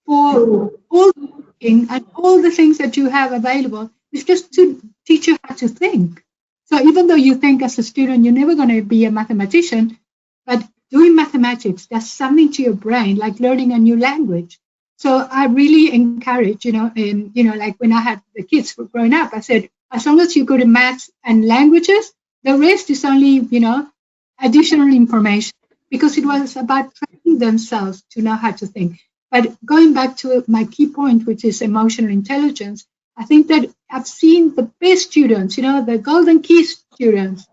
for all and all the things that you have available. It's just to teach you how to think. So even though you think as a student you're never going to be a mathematician, but doing mathematics does something to your brain, like learning a new language. So I really encourage, like when I had the kids growing up, I said, as long as you go to maths and languages, the rest is only, additional information, because it was about training themselves to know how to think. But going back to my key point, which is emotional intelligence, I think that I've seen the best students, the golden key students,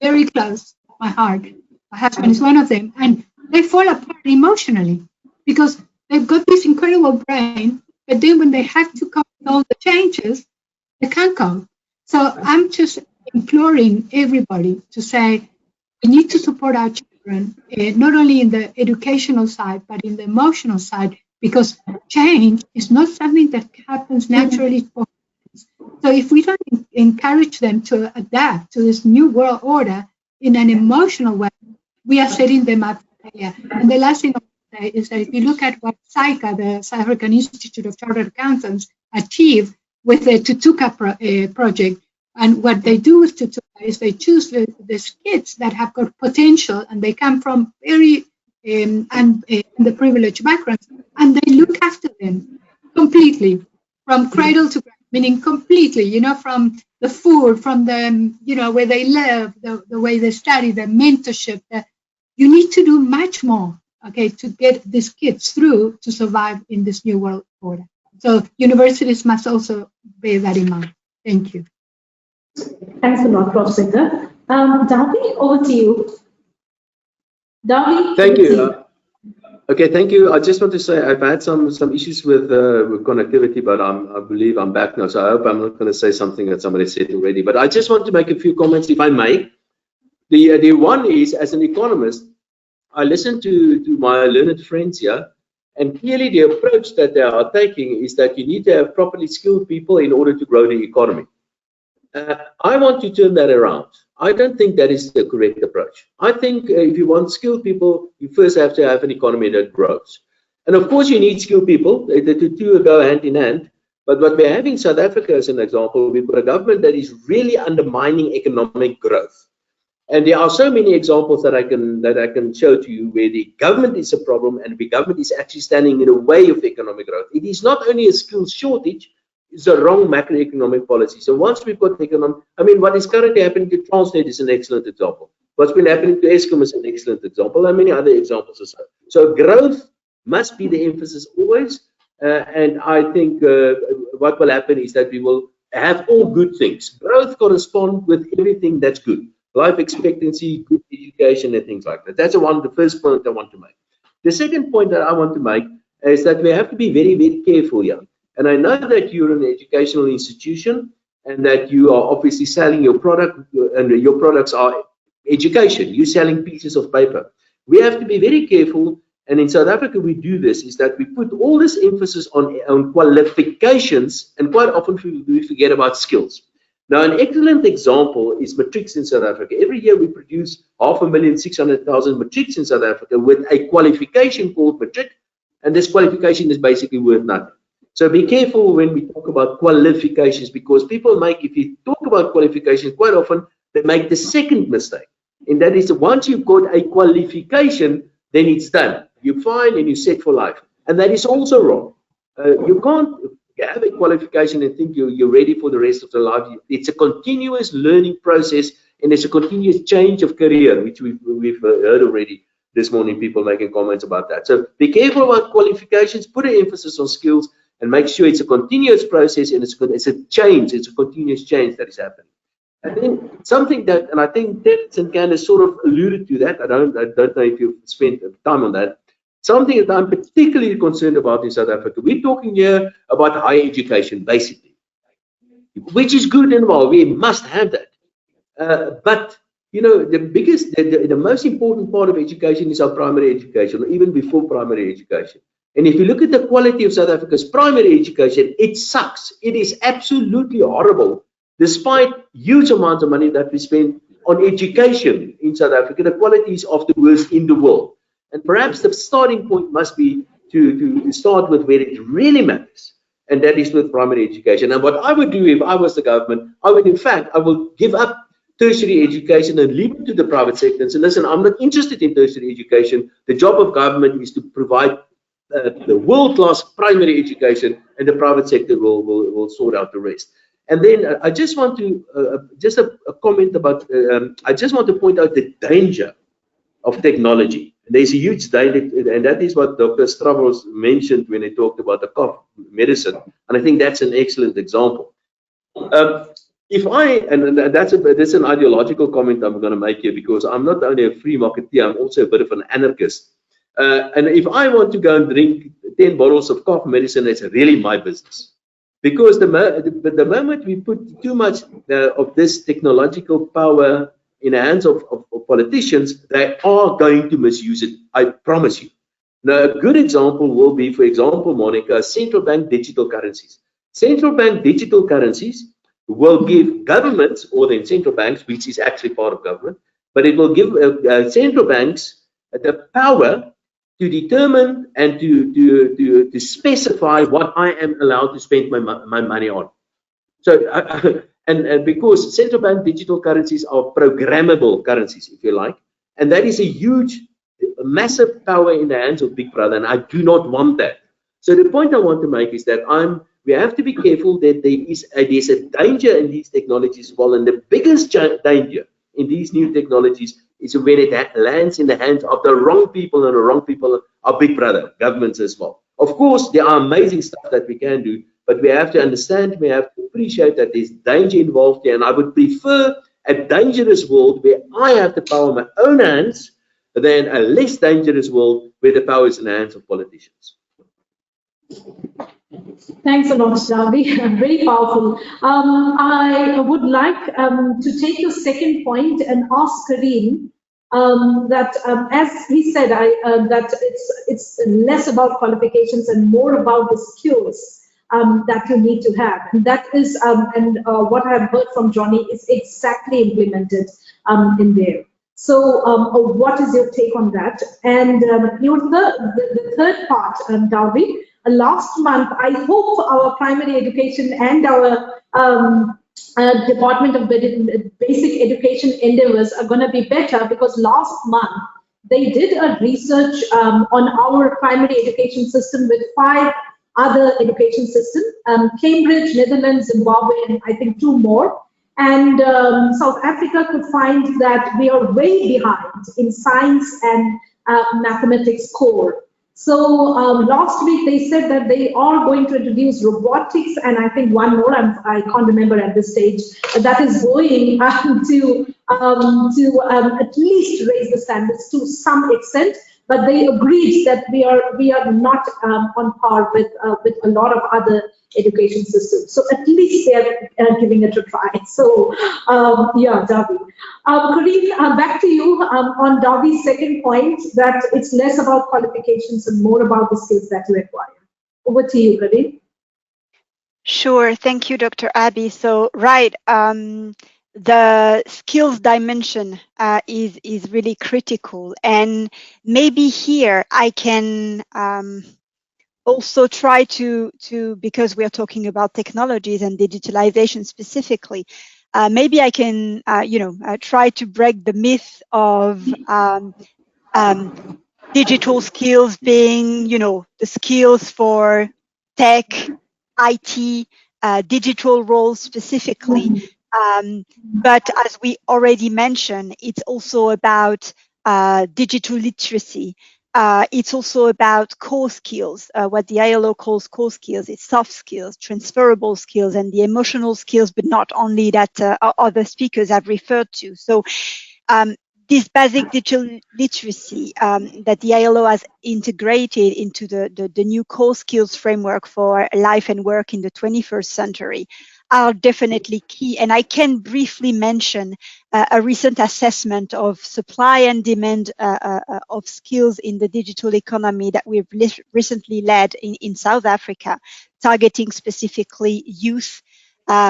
very close to my heart. My husband is one of them, and they fall apart emotionally because they've got this incredible brain, but then when they have to cope with all the changes, they can't cope. So I'm just imploring everybody to say, we need to support our children, not only in the educational side, but in the emotional side, because change is not something that happens naturally. So if we don't encourage them to adapt to this new world order in an emotional way, we are setting them up for failure. And the last thing I want to say is that if you look at what SAICA, the South African Institute of Chartered Accountants, achieved with the Tutuka project, and what they do with Tutuka is they choose the kids that have got potential and they come from very underprivileged backgrounds, and they look after them completely from cradle to grave, meaning completely, from the food, from the, where they live, the way they study, the mentorship. You need to do much more, okay, to get these kids through to survive in this new world order. So universities must also bear that in mind. Thank you. Thanks a lot, Professor. Davi, over to you. Davi. Thank you. Okay, thank you. I just want to say I've had some issues with connectivity, but I believe I'm back now. So I hope I'm not going to say something that somebody said already. But I just want to make a few comments, if I may. The one is, as an economist, I listen to my learned friends here, and clearly the approach that they are taking is that you need to have properly skilled people in order to grow the economy. I want to turn that around. I don't think that is the correct approach. I think if you want skilled people, you first have to have an economy that grows. And of course, you need skilled people. The two go hand in hand. But what we have in South Africa, as an example, we've got a government that is really undermining economic growth. And there are so many examples that I can show to you where the government is a problem and the government is actually standing in the way of economic growth. It is not only a skills shortage, it's a wrong macroeconomic policy. So once we've got economic, what is currently happening to Transnet is an excellent example. What's been happening to Eskom is an excellent example, and many other examples as well. So growth must be the emphasis always, and I think what will happen is that we will have all good things. Growth corresponds with everything that's good. Life expectancy, good education, and things like that. That's the first point I want to make. The second point that I want to make is that we have to be very, very careful here. And I know that you're an educational institution and that you are obviously selling your product, and your products are education. You're selling pieces of paper. We have to be very careful, and in South Africa we do this, is that we put all this emphasis on qualifications, and quite often we forget about skills. Now, an excellent example is matrics in South Africa. Every year we produce 5,600,000 matrics in South Africa with a qualification called matric, and this qualification is basically worth nothing. So be careful when we talk about qualifications, because people if you talk about qualifications, quite often they make the second mistake. And that is, once you've got a qualification, then it's done. You're fine and you're set for life. And that is also wrong. You can't have a qualification and think you're ready for the rest of the life. It's a continuous learning process, and it's a continuous change of career, which we've heard already this morning, people making comments about that. So be careful about qualifications, put an emphasis on skills. and make sure it's a continuous process and it's a change, it's a continuous change that is happening. And then something that, and I think that and Candace sort of alluded to that. I don't know if you've spent time on that. Something that I'm particularly concerned about in South Africa. We're talking here about higher education, basically, which is good and well. We must have that. But you know, the most important part of education is our primary education, or even before primary education. And if you look at the quality of South Africa's primary education, it sucks. It is absolutely horrible. Despite huge amounts of money that we spend on education in South Africa, the quality is of the worst in the world. And perhaps the starting point must be to start with where it really matters, and that is with primary education. And what I would do if I was the government, I will give up tertiary education and leave it to the private sector and say, listen, I'm not interested in tertiary education. The job of government is to provide the world-class primary education, and the private sector will sort out the rest. And then I just want to, just a comment about, I just want to point out the danger of technology. There's a huge danger, and that is what Dr. Stravos mentioned when he talked about the cough medicine. And I think that's an excellent example. That's an ideological comment I'm going to make here, because I'm not only a free marketeer, I'm also a bit of an anarchist. And if I want to go and drink 10 bottles of cough medicine, it's really my business. Because the moment we put too much of this technological power in the hands of politicians, they are going to misuse it, I promise you. Now, a good example will be, for example, Monica, central bank digital currencies. Central bank digital currencies will give governments, or the central banks, which is actually part of government, but it will give central banks the power to determine and to specify what I am allowed to spend my money on. So, and because central bank digital currencies are programmable currencies, if you like, and that is a huge, massive power in the hands of Big Brother, and I do not want that. So the point I want to make is that we have to be careful that there's a danger in these technologies as well, and the biggest danger in these new technologies is when it lands in the hands of the wrong people, and the wrong people are Big Brother, governments as well. Of course, there are amazing stuff that we can do, but we have to understand, we have to appreciate that there's danger involved here, and I would prefer a dangerous world where I have the power in my own hands than a less dangerous world where the power is in the hands of politicians. Thanks a lot, Ravi. Very powerful. I would like to take your second point and ask Kareem that, as he said, that it's less about qualifications and more about the skills that you need to have. And that is, what I've heard from Johnny is exactly implemented in there. So what is your take on that? And the third part, Darby, last month, I hope our primary education and our Department of Basic Education endeavors are going to be better, because last month they did a research on our primary education system with 5 other education systems, Cambridge, Netherlands, Zimbabwe, and I think 2 more. And South Africa could find that we are way behind in science and mathematics core. So last week they said that they are going to introduce robotics, and I think one more, I can't remember at this stage, that is going to at least raise the standards to some extent. But they agreed that we are not on par with a lot of other education systems. So at least they are giving it a try. So yeah, Darby. Kareem, back to you on Darby's second point, that it's less about qualifications and more about the skills that you acquire. Over to you, Kareem. Sure. Thank you, Dr. Abby. So, right. The skills dimension is really critical, and maybe here I can also try to because we are talking about technologies and digitalization specifically, maybe I can try to break the myth of digital skills being the skills for tech, IT, digital roles specifically. But as we already mentioned, it's also about digital literacy, it's also about core skills. What the ILO calls core skills is soft skills, transferable skills, and the emotional skills, but not only that other speakers have referred to. So this basic digital literacy that the ILO has integrated into the new core skills framework for life and work in the 21st century are definitely key. And I can briefly mention a recent assessment of supply and demand of skills in the digital economy that we've recently led in South Africa, targeting specifically youth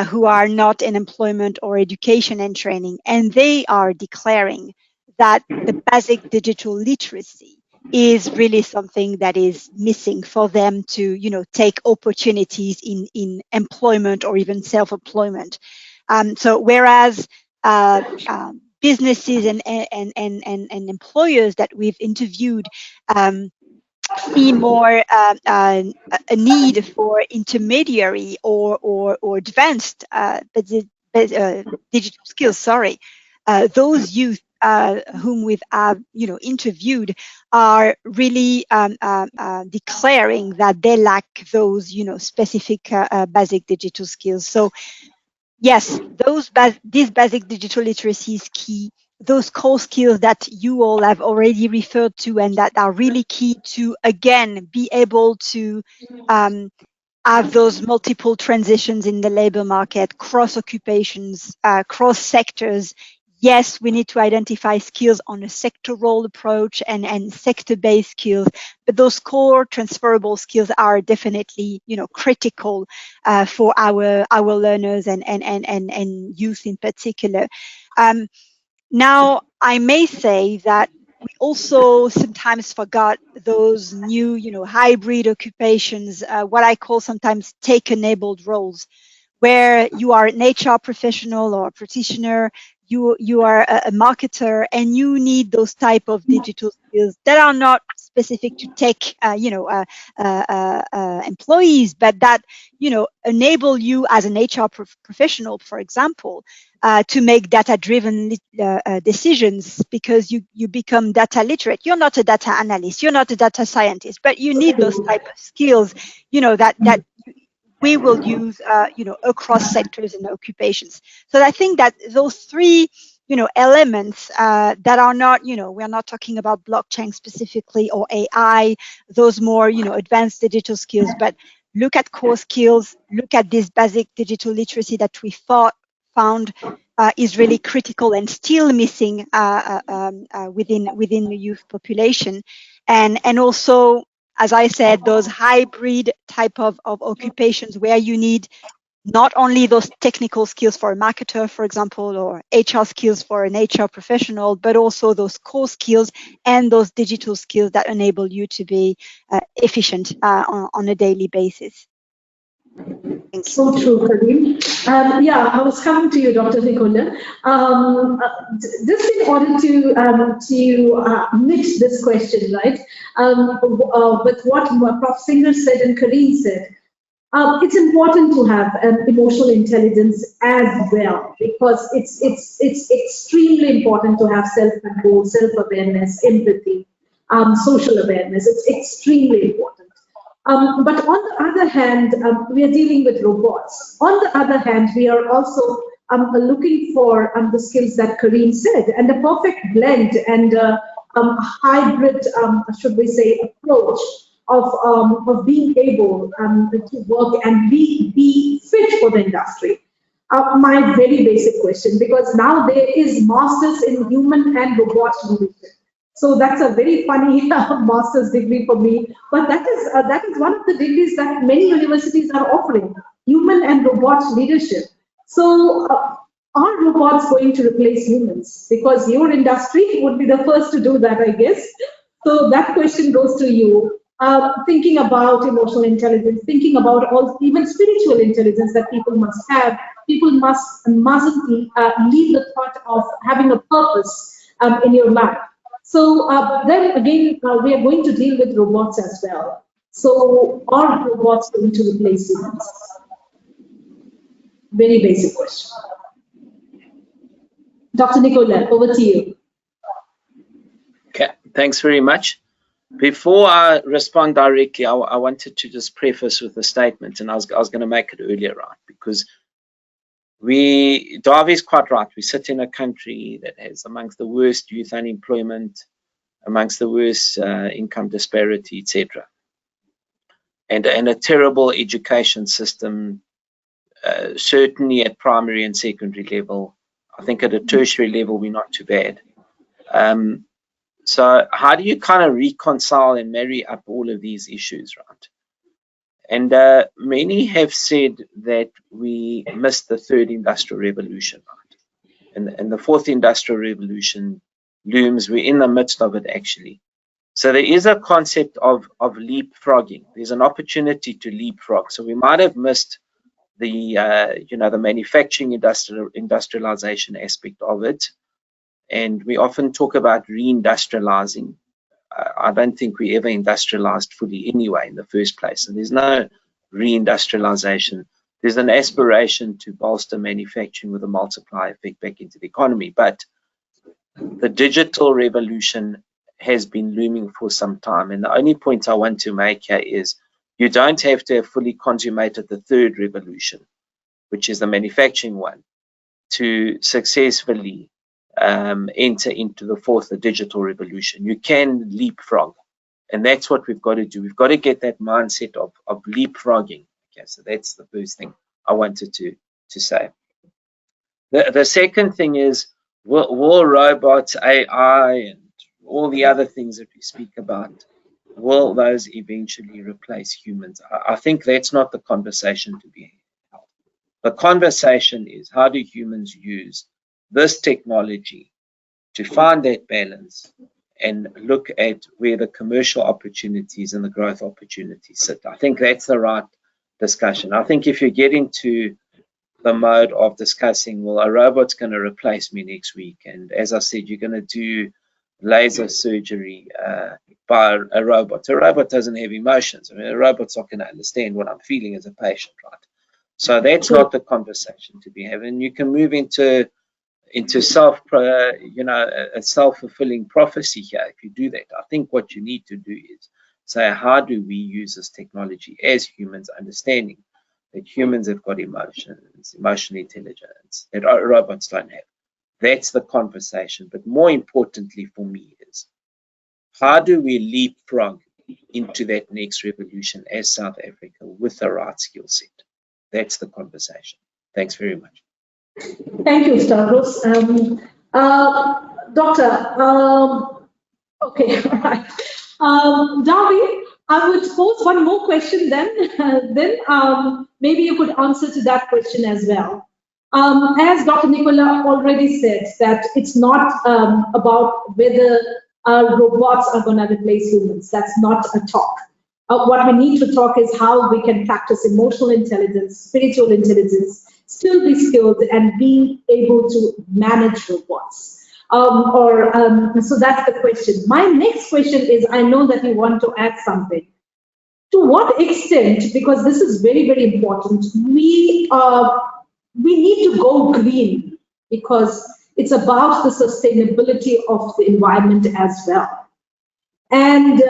who are not in employment or education and training. And they are declaring that the basic digital literacy is really something that is missing for them to, you know, take opportunities in employment or even self-employment. So whereas businesses and employers that we've interviewed see more a need for intermediary or advanced digital skills. Sorry, those youth whom we've interviewed are really declaring that they lack those specific basic digital skills. So yes, this basic digital literacy is key. Those core skills that you all have already referred to and that are really key to, again, be able to have those multiple transitions in the labor market, cross occupations, cross sectors. Yes, we need to identify skills on a sectoral approach and sector-based skills, but those core transferable skills are definitely, critical for our learners and youth in particular. Now, I may say that we also sometimes forgot those new, hybrid occupations, what I call sometimes tech-enabled roles, where you are an HR professional or a practitioner, you are a marketer, and you need those type of digital skills that are not specific to tech, employees, but that enable you as an HR professional, for example, to make data-driven decisions, because you become data literate. You're not a data analyst, you're not a data scientist, but you need those type of skills, that we will use, across sectors and occupations. So I think that those three, elements that are not, we're not talking about blockchain specifically or AI, those more, advanced digital skills, but look at core skills, look at this basic digital literacy that we found is really critical and still missing within the youth population, and also, as I said, those hybrid type of occupations where you need not only those technical skills for a marketer, for example, or HR skills for an HR professional, but also those core skills and those digital skills that enable you to be efficient on a daily basis. So true, Karim. I was coming to you, Dr. Nicola. Just in order to mix this question, right, with what Prof. Singer said and Karim said, it's important to have emotional intelligence as well, because it's extremely important to have self-control, self-awareness, empathy, social awareness. It's extremely important. But on the other hand, we are dealing with robots. On the other hand, we are also looking for the skills that Karim said, and the perfect blend and hybrid, should we say, approach of being able to work and be fit for the industry. My very basic question, because now there is masters in human and robot leadership. So that's a very funny master's degree for me, but that is one of the degrees that many universities are offering, human and robot leadership. So are robots going to replace humans? Because your industry would be the first to do that, I guess. So that question goes to you. Thinking about emotional intelligence, thinking about even spiritual intelligence that people must have. People mustn't leave the thought of having a purpose in your life. So then again, we are going to deal with robots as well. So are robots going to replace humans? Very basic question. Dr. Nicola, over to you. Okay, thanks very much. Before I respond directly, I wanted to just preface with a statement, and I was going to make it earlier, right? Because Davi is quite right. We sit in a country that has amongst the worst youth unemployment, amongst the worst income disparity, etc., and a terrible education system, certainly at primary and secondary level. I think at a tertiary level, we're not too bad. So how do you kind of reconcile and marry up all of these issues, right? And many have said that we missed the third industrial revolution, right? And the fourth industrial revolution looms. We're in the midst of it, actually. So there is a concept of leapfrogging. There's an opportunity to leapfrog. So we might have missed the the manufacturing industrialization aspect of it. And we often talk about reindustrializing. I don't think we ever industrialized fully anyway in the first place. And there's no reindustrialization. There's an aspiration to bolster manufacturing with a multiplier effect back into the economy. But the digital revolution has been looming for some time. And the only point I want to make here is you don't have to have fully consummated the third revolution, which is the manufacturing one, to successfully enter into the fourth, the digital revolution. You can leapfrog, and that's what we've got to do. We've got to get that mindset of leapfrogging. Okay, so that's the first thing I wanted to say. The second thing is, will robots, AI, and all the other things that we speak about, will those eventually replace humans? I think that's not the conversation to be held. The conversation is, how do humans use this technology to find that balance and look at where the commercial opportunities and the growth opportunities sit? I think that's the right discussion. I think if you get into the mode of discussing, well, a robot's going to replace me next week, and as I said, you're going to do laser surgery by a robot. A robot doesn't have emotions. I mean, a robot's not going to understand what I'm feeling as a patient, right? So that's not the conversation to be having. You can move into a self-fulfilling prophecy here if you do that. I think what you need to do is say, how do we use this technology as humans, understanding that humans have got emotions, emotional intelligence that robots don't have. That's the conversation. But more importantly for me is, how do we leapfrog into that next revolution as South Africa with the right skill set? That's the conversation. Thanks very much. Thank you, Stavros. Doctor, okay, all right. Davi, I would pose one more question then maybe you could answer to that question as well. As Dr. Nicola already said, that it's not about whether robots are going to replace humans. That's not a talk. What we need to talk is how we can practice emotional intelligence, spiritual intelligence, still be skilled and being able to manage robots. So that's the question. My next question is, I know that you want to add something. To what extent, because this is very, very important, we need to go green, because it's about the sustainability of the environment as well. And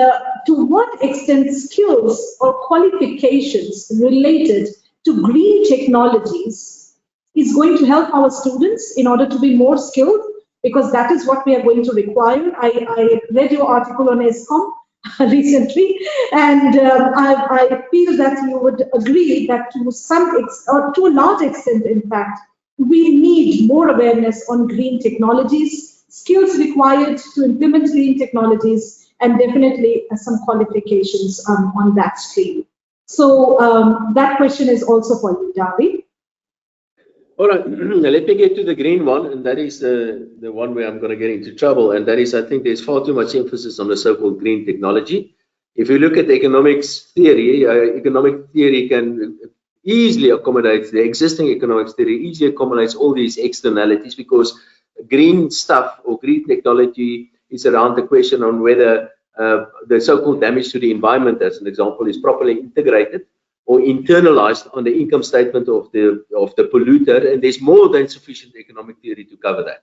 to what extent skills or qualifications related to green technologies is going to help our students in order to be more skilled, because that is what we are going to require. I read your article on ESCOM recently, and I feel that you would agree that to a large extent, in fact, we need more awareness on green technologies, skills required to implement green technologies, and definitely some qualifications on that stream. So that question is also for you, Davi. All right, let me get to the green one, and that is the one where I'm going to get into trouble, and that is, I think there's far too much emphasis on the so-called green technology. If you look at the economics theory can easily accommodate, the existing economics theory easily accommodates all these externalities, because green stuff or green technology is around the question on whether the so-called damage to the environment, as an example, is properly integrated or internalized on the income statement of the polluter, and there's more than sufficient economic theory to cover that.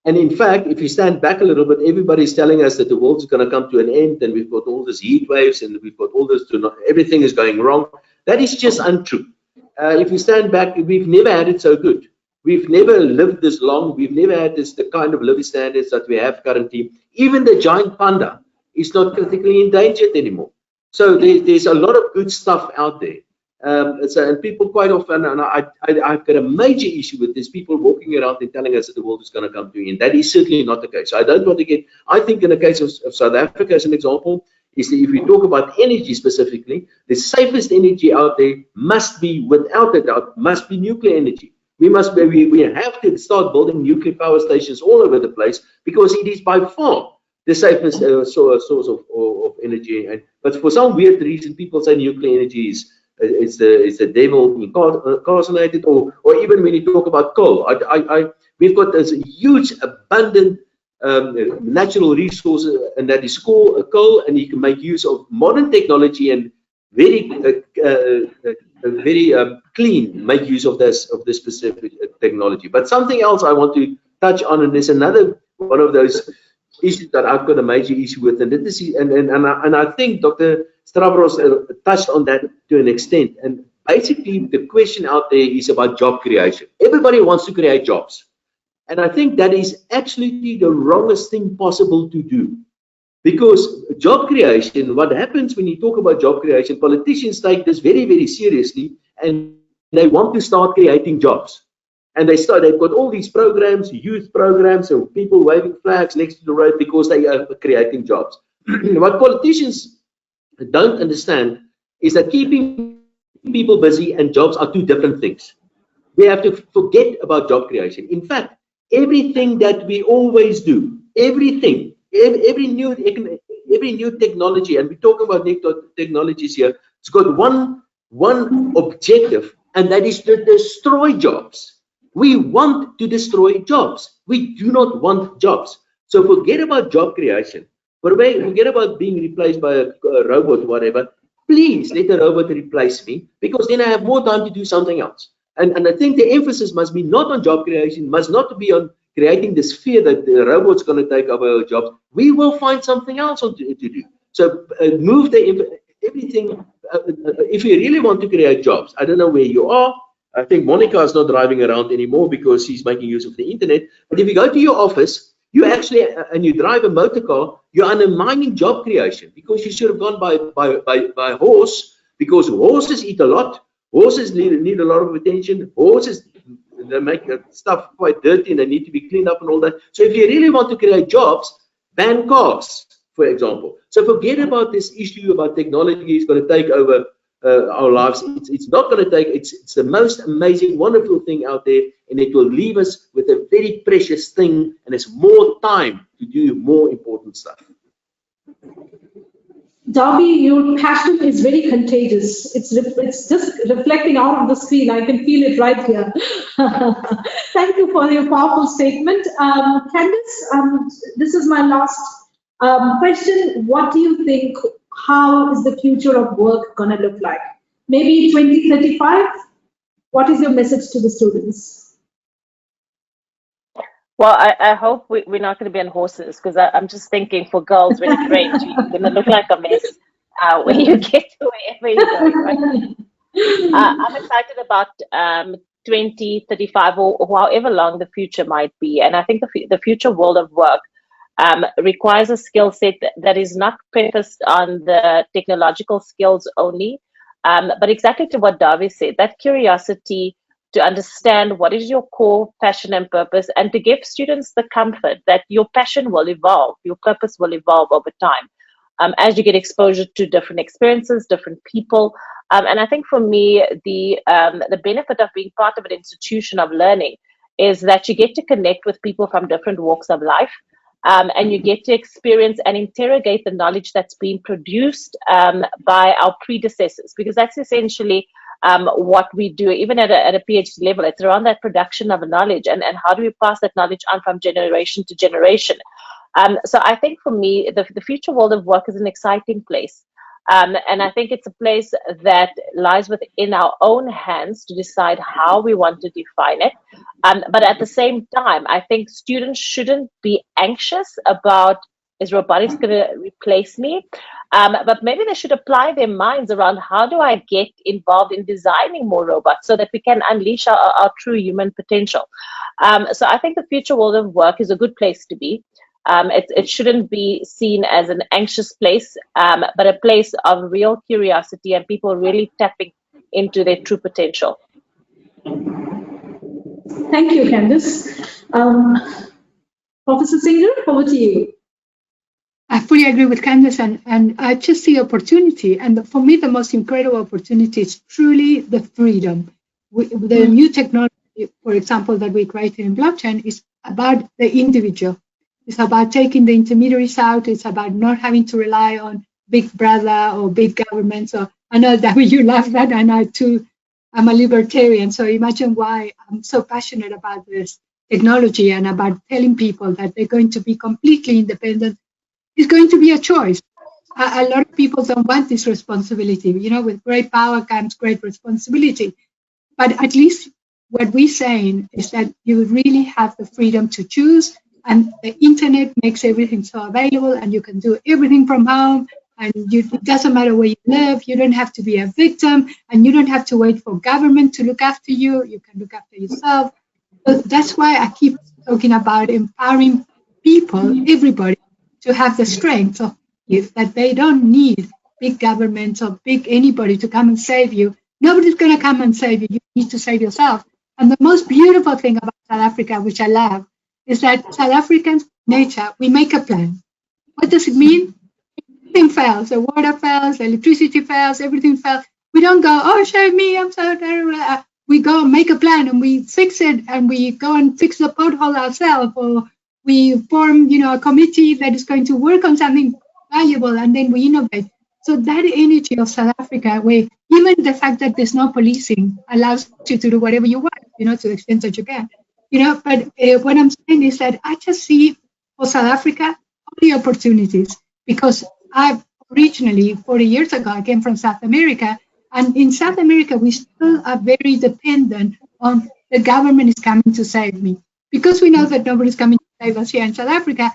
And in fact, if you stand back a little bit, everybody's telling us that the world is going to come to an end, and we've got all these heat waves, and we've got all this, everything is going wrong. That is just untrue. If you stand back, we've never had it so good. We've never lived this long. We've never had the kind of living standards that we have currently. Even the giant panda is not critically endangered anymore. So there's a lot of good stuff out there. And people quite often, and I've got a major issue with this, people walking around and telling us that the world is going to come to an end. That is certainly not the case. I don't want to get, I think in the case of South Africa as an example, is that if we talk about energy specifically, the safest energy out there must be, without a doubt, must be nuclear energy. We have to start building nuclear power stations all over the place, because it is by far the safest source of energy. But for some weird reason, people say nuclear energy is the devil incarnated, or even when you talk about coal. We've got this huge, abundant natural resources, and that is coal, and you can make use of modern technology and very clean make use of this specific technology. But something else I want to touch on, and there's another one of those issues that I've got a major issue with, and this is, and I think Dr. Stavros touched on that to an extent. And basically, the question out there is about job creation. Everybody wants to create jobs, and I think that is absolutely the wrongest thing possible to do. Because job creation, what happens when you talk about job creation, politicians take this very, very seriously, and they want to start creating jobs. And they've got all these programs, youth programs, and people waving flags next to the road because they are creating jobs. What politicians don't understand is that keeping people busy and jobs are two different things. We have to forget about job creation. In fact, everything that we always do, everything, every new technology, and we're talking about new technologies here, it's got one objective, and that is to destroy jobs. We want to destroy jobs. We do not want jobs. So forget about job creation. Forget about being replaced by a robot or whatever. Please let the robot replace me, because then I have more time to do something else. And I think the emphasis must be not on job creation, must not be on creating this fear that the robot's going to take over our jobs. We will find something else to do. So move everything. If you really want to create jobs, I don't know where you are. I think Monica is not driving around anymore because she's making use of the internet. But if you go to your office, you actually, and you drive a motor car, you're undermining job creation, because you should have gone by horse, because horses eat a lot. Horses need a lot of attention. Horses, they make stuff quite dirty and they need to be cleaned up and all that. So if you really want to create jobs, ban cars, for example. So forget about this issue about technology is going to take over our lives. It's not going to take, it's the most amazing, wonderful thing out there, and it will leave us with a very precious thing, and it's more time to do more important stuff. Darby, your passion is very contagious. It's just reflecting out of the screen. I can feel it right here. Thank you for your powerful statement. Candice, this is my last question. What do you think, how is the future of work going to look like? Maybe 2035? What is your message to the students? Well, I hope we're not going to be on horses, because I'm just thinking for girls, when it rains, you're going to look like a mess when you get to wherever you're going. Right? I'm excited about 2035 or however long the future might be. And I think the future world of work requires a skill set that is not prefaced on the technological skills only, but exactly to what Darby said, that curiosity to understand what is your core passion and purpose, and to give students the comfort that your passion will evolve, your purpose will evolve over time as you get exposure to different experiences, different people. And I think for me, the benefit of being part of an institution of learning is that you get to connect with people from different walks of life, and you get to experience and interrogate the knowledge that's been produced by our predecessors, because that's essentially what we do, even at a PhD level. It's around that production of knowledge, and how do we pass that knowledge on from generation to generation. So I think for me, the future world of work is an exciting place. And I think it's a place that lies within our own hands to decide how we want to define it. But at the same time, I think students shouldn't be anxious about, is robotics going to replace me? But maybe they should apply their minds around, how do I get involved in designing more robots so that we can unleash our true human potential? So I think the future world of work is a good place to be. It shouldn't be seen as an anxious place, but a place of real curiosity and people really tapping into their true potential. Thank you, Candice. Professor Singer, over to you. I fully agree with Candice, and I just see opportunity. And for me, the most incredible opportunity is truly the freedom. The new technology, for example, that we created in blockchain is about the individual. It's about taking the intermediaries out. It's about not having to rely on big brother or big governments. Or I know that you laugh at, and I too, I'm a libertarian. So imagine why I'm so passionate about this technology and about telling people that they're going to be completely independent. It's going to be a choice. A lot of people don't want this responsibility. You know, with great power comes great responsibility. But at least what we're saying is that you really have the freedom to choose, and the internet makes everything so available, and you can do everything from home, and it doesn't matter where you live. You don't have to be a victim, and you don't have to wait for government to look after you. You can look after yourself. So that's why I keep talking about empowering people, everybody, to have the strength of if that they don't need big governments or big anybody to come and save you. Nobody's going to come and save you. You need to save yourself. And the most beautiful thing about South Africa, which I love, is that South Africans, nature, we make a plan. What does it mean? Everything fails. The water fails, the electricity fails, everything fails. We don't go, oh, save me, I'm so terrible. We go and make a plan and we fix it, and we go and fix the pothole ourselves, or we form, a committee that is going to work on something valuable, and then we innovate. So that energy of South Africa, where even the fact that there's no policing allows you to do whatever you want, to the extent that you can. But what I'm saying is that I just see for South Africa all the opportunities, because I originally, 40 years ago, I came from South America, and in South America, we still are very dependent on the government is coming to save me. Because we know that nobody's coming to save us here in South Africa,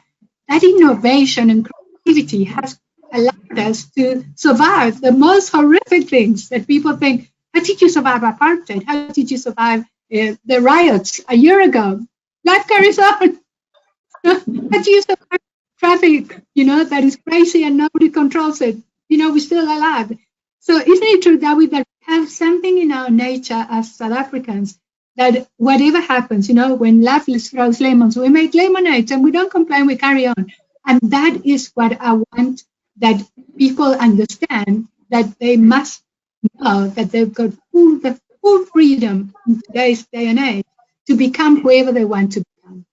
that innovation and creativity has allowed us to survive the most horrific things that people think. How did you survive apartheid? How did you survive the riots a year ago? Life carries on. How do you survive traffic, that is crazy and nobody controls it? We're still alive. So isn't it true, David, that we have something in our nature as South Africans that whatever happens, when life throws lemons, we make lemonades and we don't complain, we carry on. And that is what I want, that people understand, that they must know that they've got the full freedom in today's day and age to become whoever they want to become.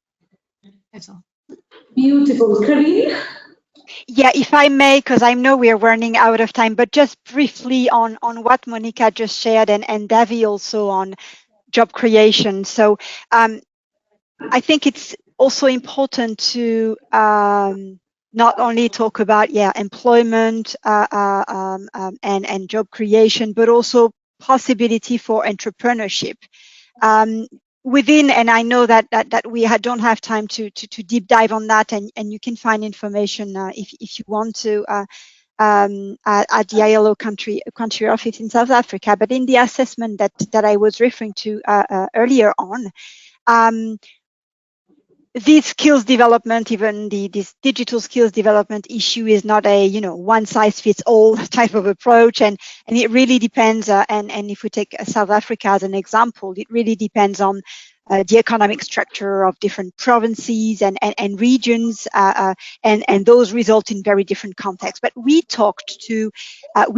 That's all. Beautiful. Karine? Yeah, if I may, because I know we're running out of time, but just briefly on what Monica just shared, and Davi also on job creation. So I think it's also important to not only talk about employment and job creation, but also possibility for entrepreneurship within. And I know that we don't have time to deep dive on that, and you can find information if you want to at the ILO country office in South Africa. But in the assessment that I was referring to earlier on, this skills development, even this digital skills development issue, is not a one size fits all type of approach, and it really depends. And if we take South Africa as an example, it really depends on the economic structure of different provinces and regions, and those result in very different contexts. But we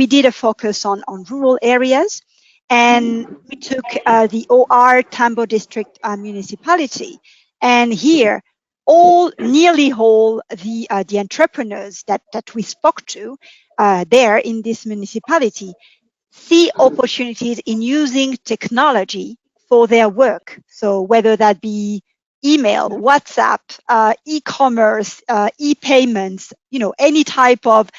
did a focus on rural areas, and we took the OR Tambo District municipality. And here, nearly all the entrepreneurs that we spoke to there in this municipality see opportunities in using technology for their work. So whether that be email, WhatsApp, e-commerce, e-payments, any type of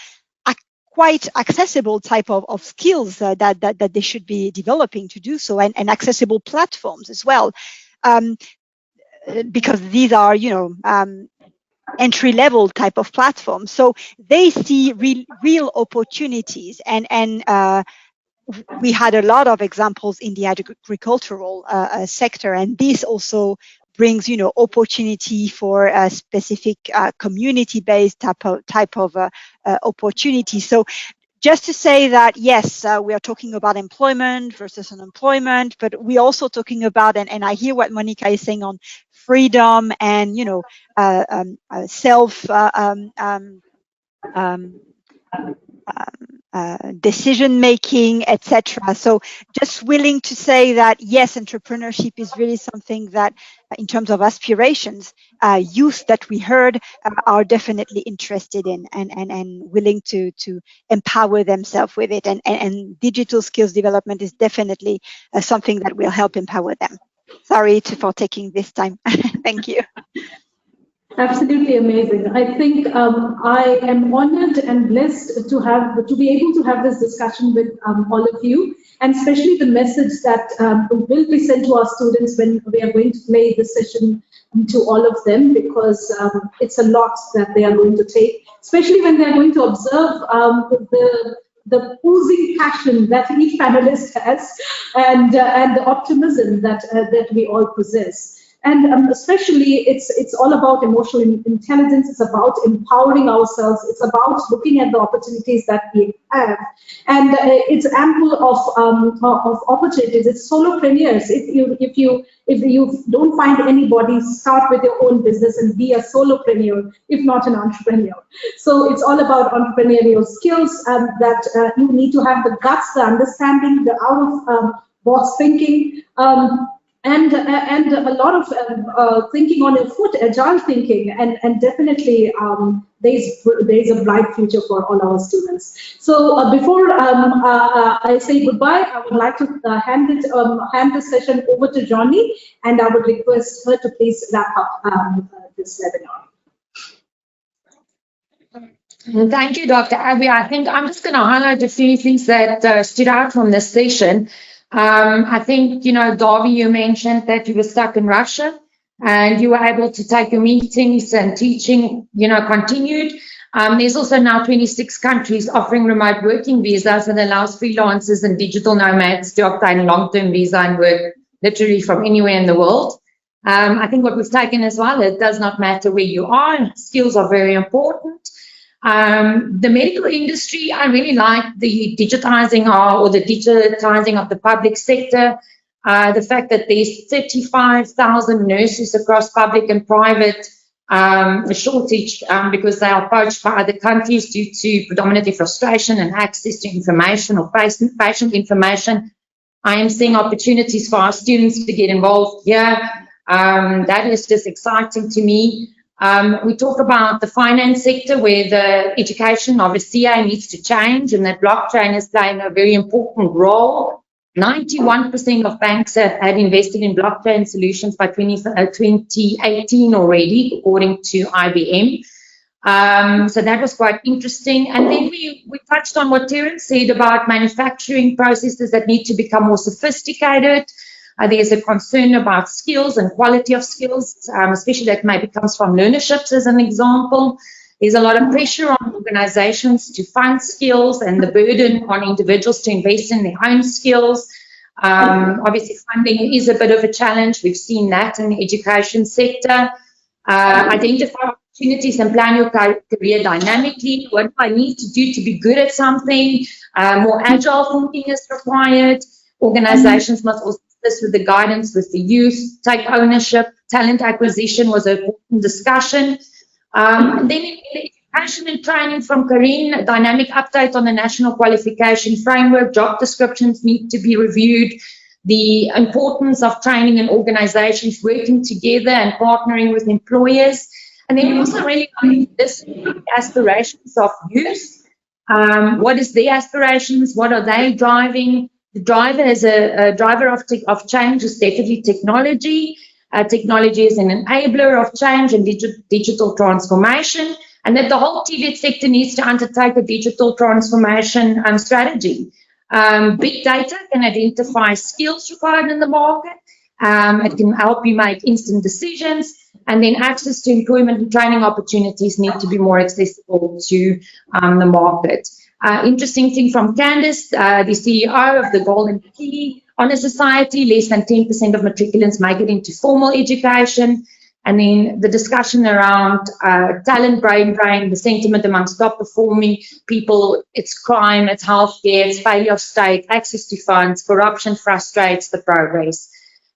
quite accessible type of skills that they should be developing to do so, and accessible platforms as well, because these are, entry-level type of platforms. So they see real opportunities, and we had a lot of examples in the agricultural sector, and this also brings, opportunity for a specific community-based type of opportunity. So just to say that, yes, we are talking about employment versus unemployment, but we're also talking about, and I hear what Monica is saying on freedom and, self decision making, etc. So just willing to say that, yes, entrepreneurship is really something that, in terms of aspirations, youth that we heard are definitely interested in, and willing to empower themselves with it. And digital skills development is definitely something that will help empower them. Sorry for taking this time. Thank you. Absolutely amazing. I think I am honored and blessed to be able to have this discussion with all of you, and especially the message that will be sent to our students when we are going to play this session to all of them, because it's a lot that they are going to take, especially when they are going to observe the oozing passion that each panelist has, and the optimism that we all possess. And especially, it's all about emotional intelligence. It's about empowering ourselves. It's about looking at the opportunities that we have, and it's ample of opportunities. It's solopreneurs. If you don't find anybody, start with your own business and be a solopreneur, if not an entrepreneur. So it's all about entrepreneurial skills that you need to have the guts, the understanding, the out of box thinking. And a lot of thinking on your foot, agile thinking, and definitely there's a bright future for all our students. So before I say goodbye, I would like to hand this session over to Johnny, and I would request her to please wrap up this webinar. Thank you, Dr. Abby. I think I'm just going to highlight a few things that stood out from this session. I think, Darby, you mentioned that you were stuck in Russia and you were able to take your meetings and teaching, continued. There's also now 26 countries offering remote working visas and allows freelancers and digital nomads to obtain long-term visa and work literally from anywhere in the world. I think what we've taken as well, it does not matter where you are, skills are very important. The medical industry, I really like the digitizing of the public sector. The fact that there's 35,000 nurses across public and private, a shortage because they are poached by other countries due to predominantly frustration and access to information or patient information. I am seeing opportunities for our students to get involved here. That is just exciting to me. We talk about the finance sector where the education of a CA needs to change and that blockchain is playing a very important role. 91% of banks had invested in blockchain solutions by 2018 already, according to IBM. So that was quite interesting. And then we touched on what Terence said about manufacturing processes that need to become more sophisticated. There's a concern about skills and quality of skills, especially that maybe comes from learnerships as an example. There's a lot of pressure on organizations to fund skills and the burden on individuals to invest in their own skills. Obviously, funding is a bit of a challenge. We've seen that in the education sector. Identify opportunities and plan your career dynamically. What do I need to do to be good at something? More agile thinking is required. Organizations must also assist with the guidance with the youth, take ownership. Talent acquisition was an important discussion. And then in education and training from Karine, a dynamic update on the national qualification framework. Job descriptions need to be reviewed. The importance of training and organizations working together and partnering with employers. And then we also really this aspirations of youth. What is their aspirations? What are they driving? The driver is a driver of change is definitely technology. Technology is an enabler of change and digital transformation. and that the whole TVET sector needs to undertake a digital transformation strategy. Big data can identify skills required in the market. It can help you make instant decisions, and then access to employment and training opportunities need to be more accessible to the market. Interesting thing from Candice, the CEO of the Golden Key Honor Society, less than 10% of matriculants make it into formal education. And then the discussion around talent, brain drain, the sentiment amongst top performing people, it's crime, it's healthcare, it's failure of state, access to funds, corruption frustrates the progress.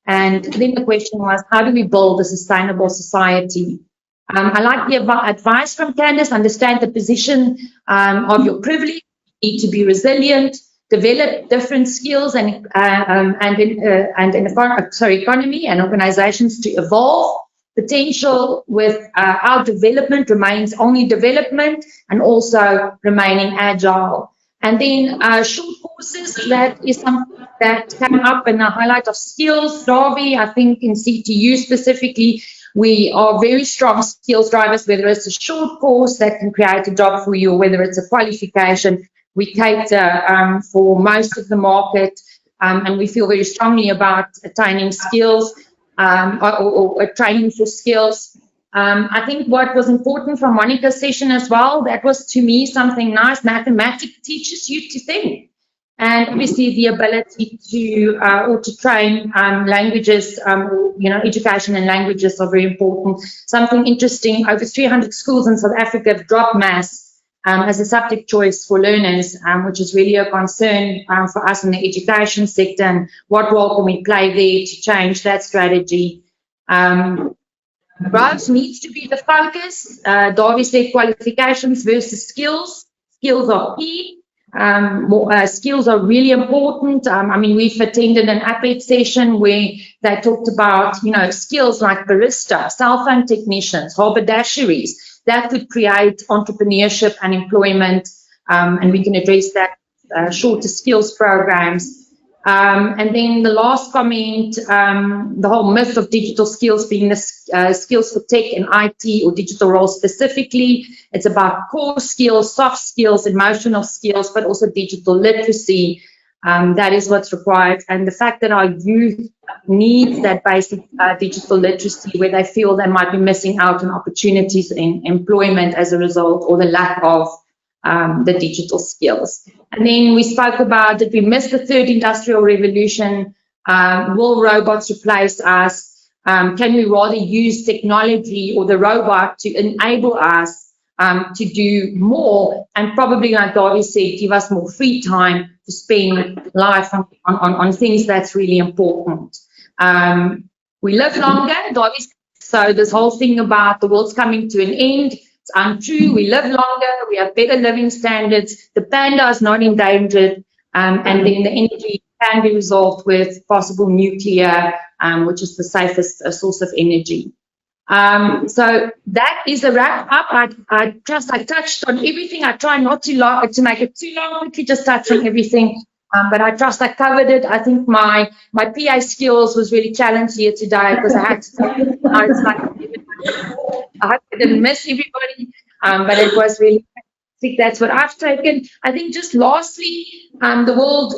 And then the question was, how do we build a sustainable society? I like the advice from Candice, understand the position of your privilege, need to be resilient, develop different skills and economy and organizations to evolve. Potential with our development remains only development, and also remaining agile. And then short courses, that is something that came up in the highlight of skills. Ravi, I think in CTU specifically, we are very strong skills drivers, whether it's a short course that can create a job for you, or whether it's a qualification. We cater for most of the market, and we feel very strongly about attaining skills or training for skills. I think what was important from Monica's session as well, that was to me something nice. Mathematics teaches you to think. And obviously the ability to train languages, education and languages are very important. Something interesting, over 300 schools in South Africa have dropped maths as a subject choice for learners, which is really a concern for us in the education sector, and what role can we play there to change that strategy. Growth needs to be the focus. Darby said qualifications versus skills. Skills are key. Skills are really important. I mean, we've attended an APET session where they talked about, skills like barista, cell phone technicians, haberdasheries, that could create entrepreneurship and employment, and we can address that shorter skills programs. And then the last comment, the whole myth of digital skills being the skills for tech and IT or digital roles specifically. It's about core skills, soft skills, emotional skills, but also digital literacy. That is what's required. And the fact that our youth needs that basic digital literacy, where they feel they might be missing out on opportunities in employment as a result, or the lack of the digital skills. And then we spoke about that we missed the third industrial revolution. Will robots replace us? Can we rather use technology or the robot to enable us to do more, and probably, like Darby said, give us more free time to spend life on things that's really important. We live longer, Darby, so this whole thing about the world's coming to an end, it's untrue. We live longer, we have better living standards, the panda is not endangered, and then the energy can be resolved with possible nuclear, which is the safest source of energy. So that is a wrap up. I trust I touched on everything. I try not to make it too long, quickly just touch on everything. But I trust I covered it. I think my PA skills was really challenged here today, because I had to I hope I didn't miss everybody, but it was really, I think that's what I've taken. I think just lastly, the world,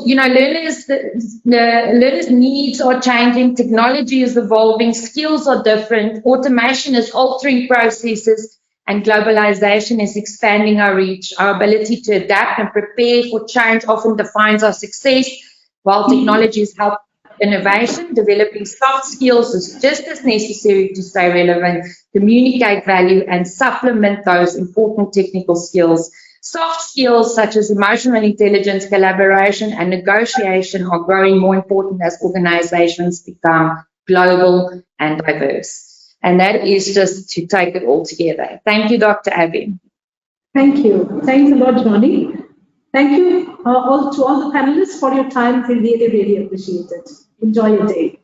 learners' needs are changing, technology is evolving, skills are different, automation is altering processes, and globalization is expanding our reach. Our ability to adapt and prepare for change often defines our success, while technology is helping innovation. Developing soft skills is just as necessary to stay relevant, communicate value, and supplement those important technical skills. Soft skills such as emotional intelligence, collaboration, and negotiation are growing more important as organizations become global and diverse. And that is just to take it all together. Thank you, Dr. Abby. Thank you. Thanks a lot, Johnny. Thank you to all the panelists for your time. We really, really appreciate it. Enjoy your day.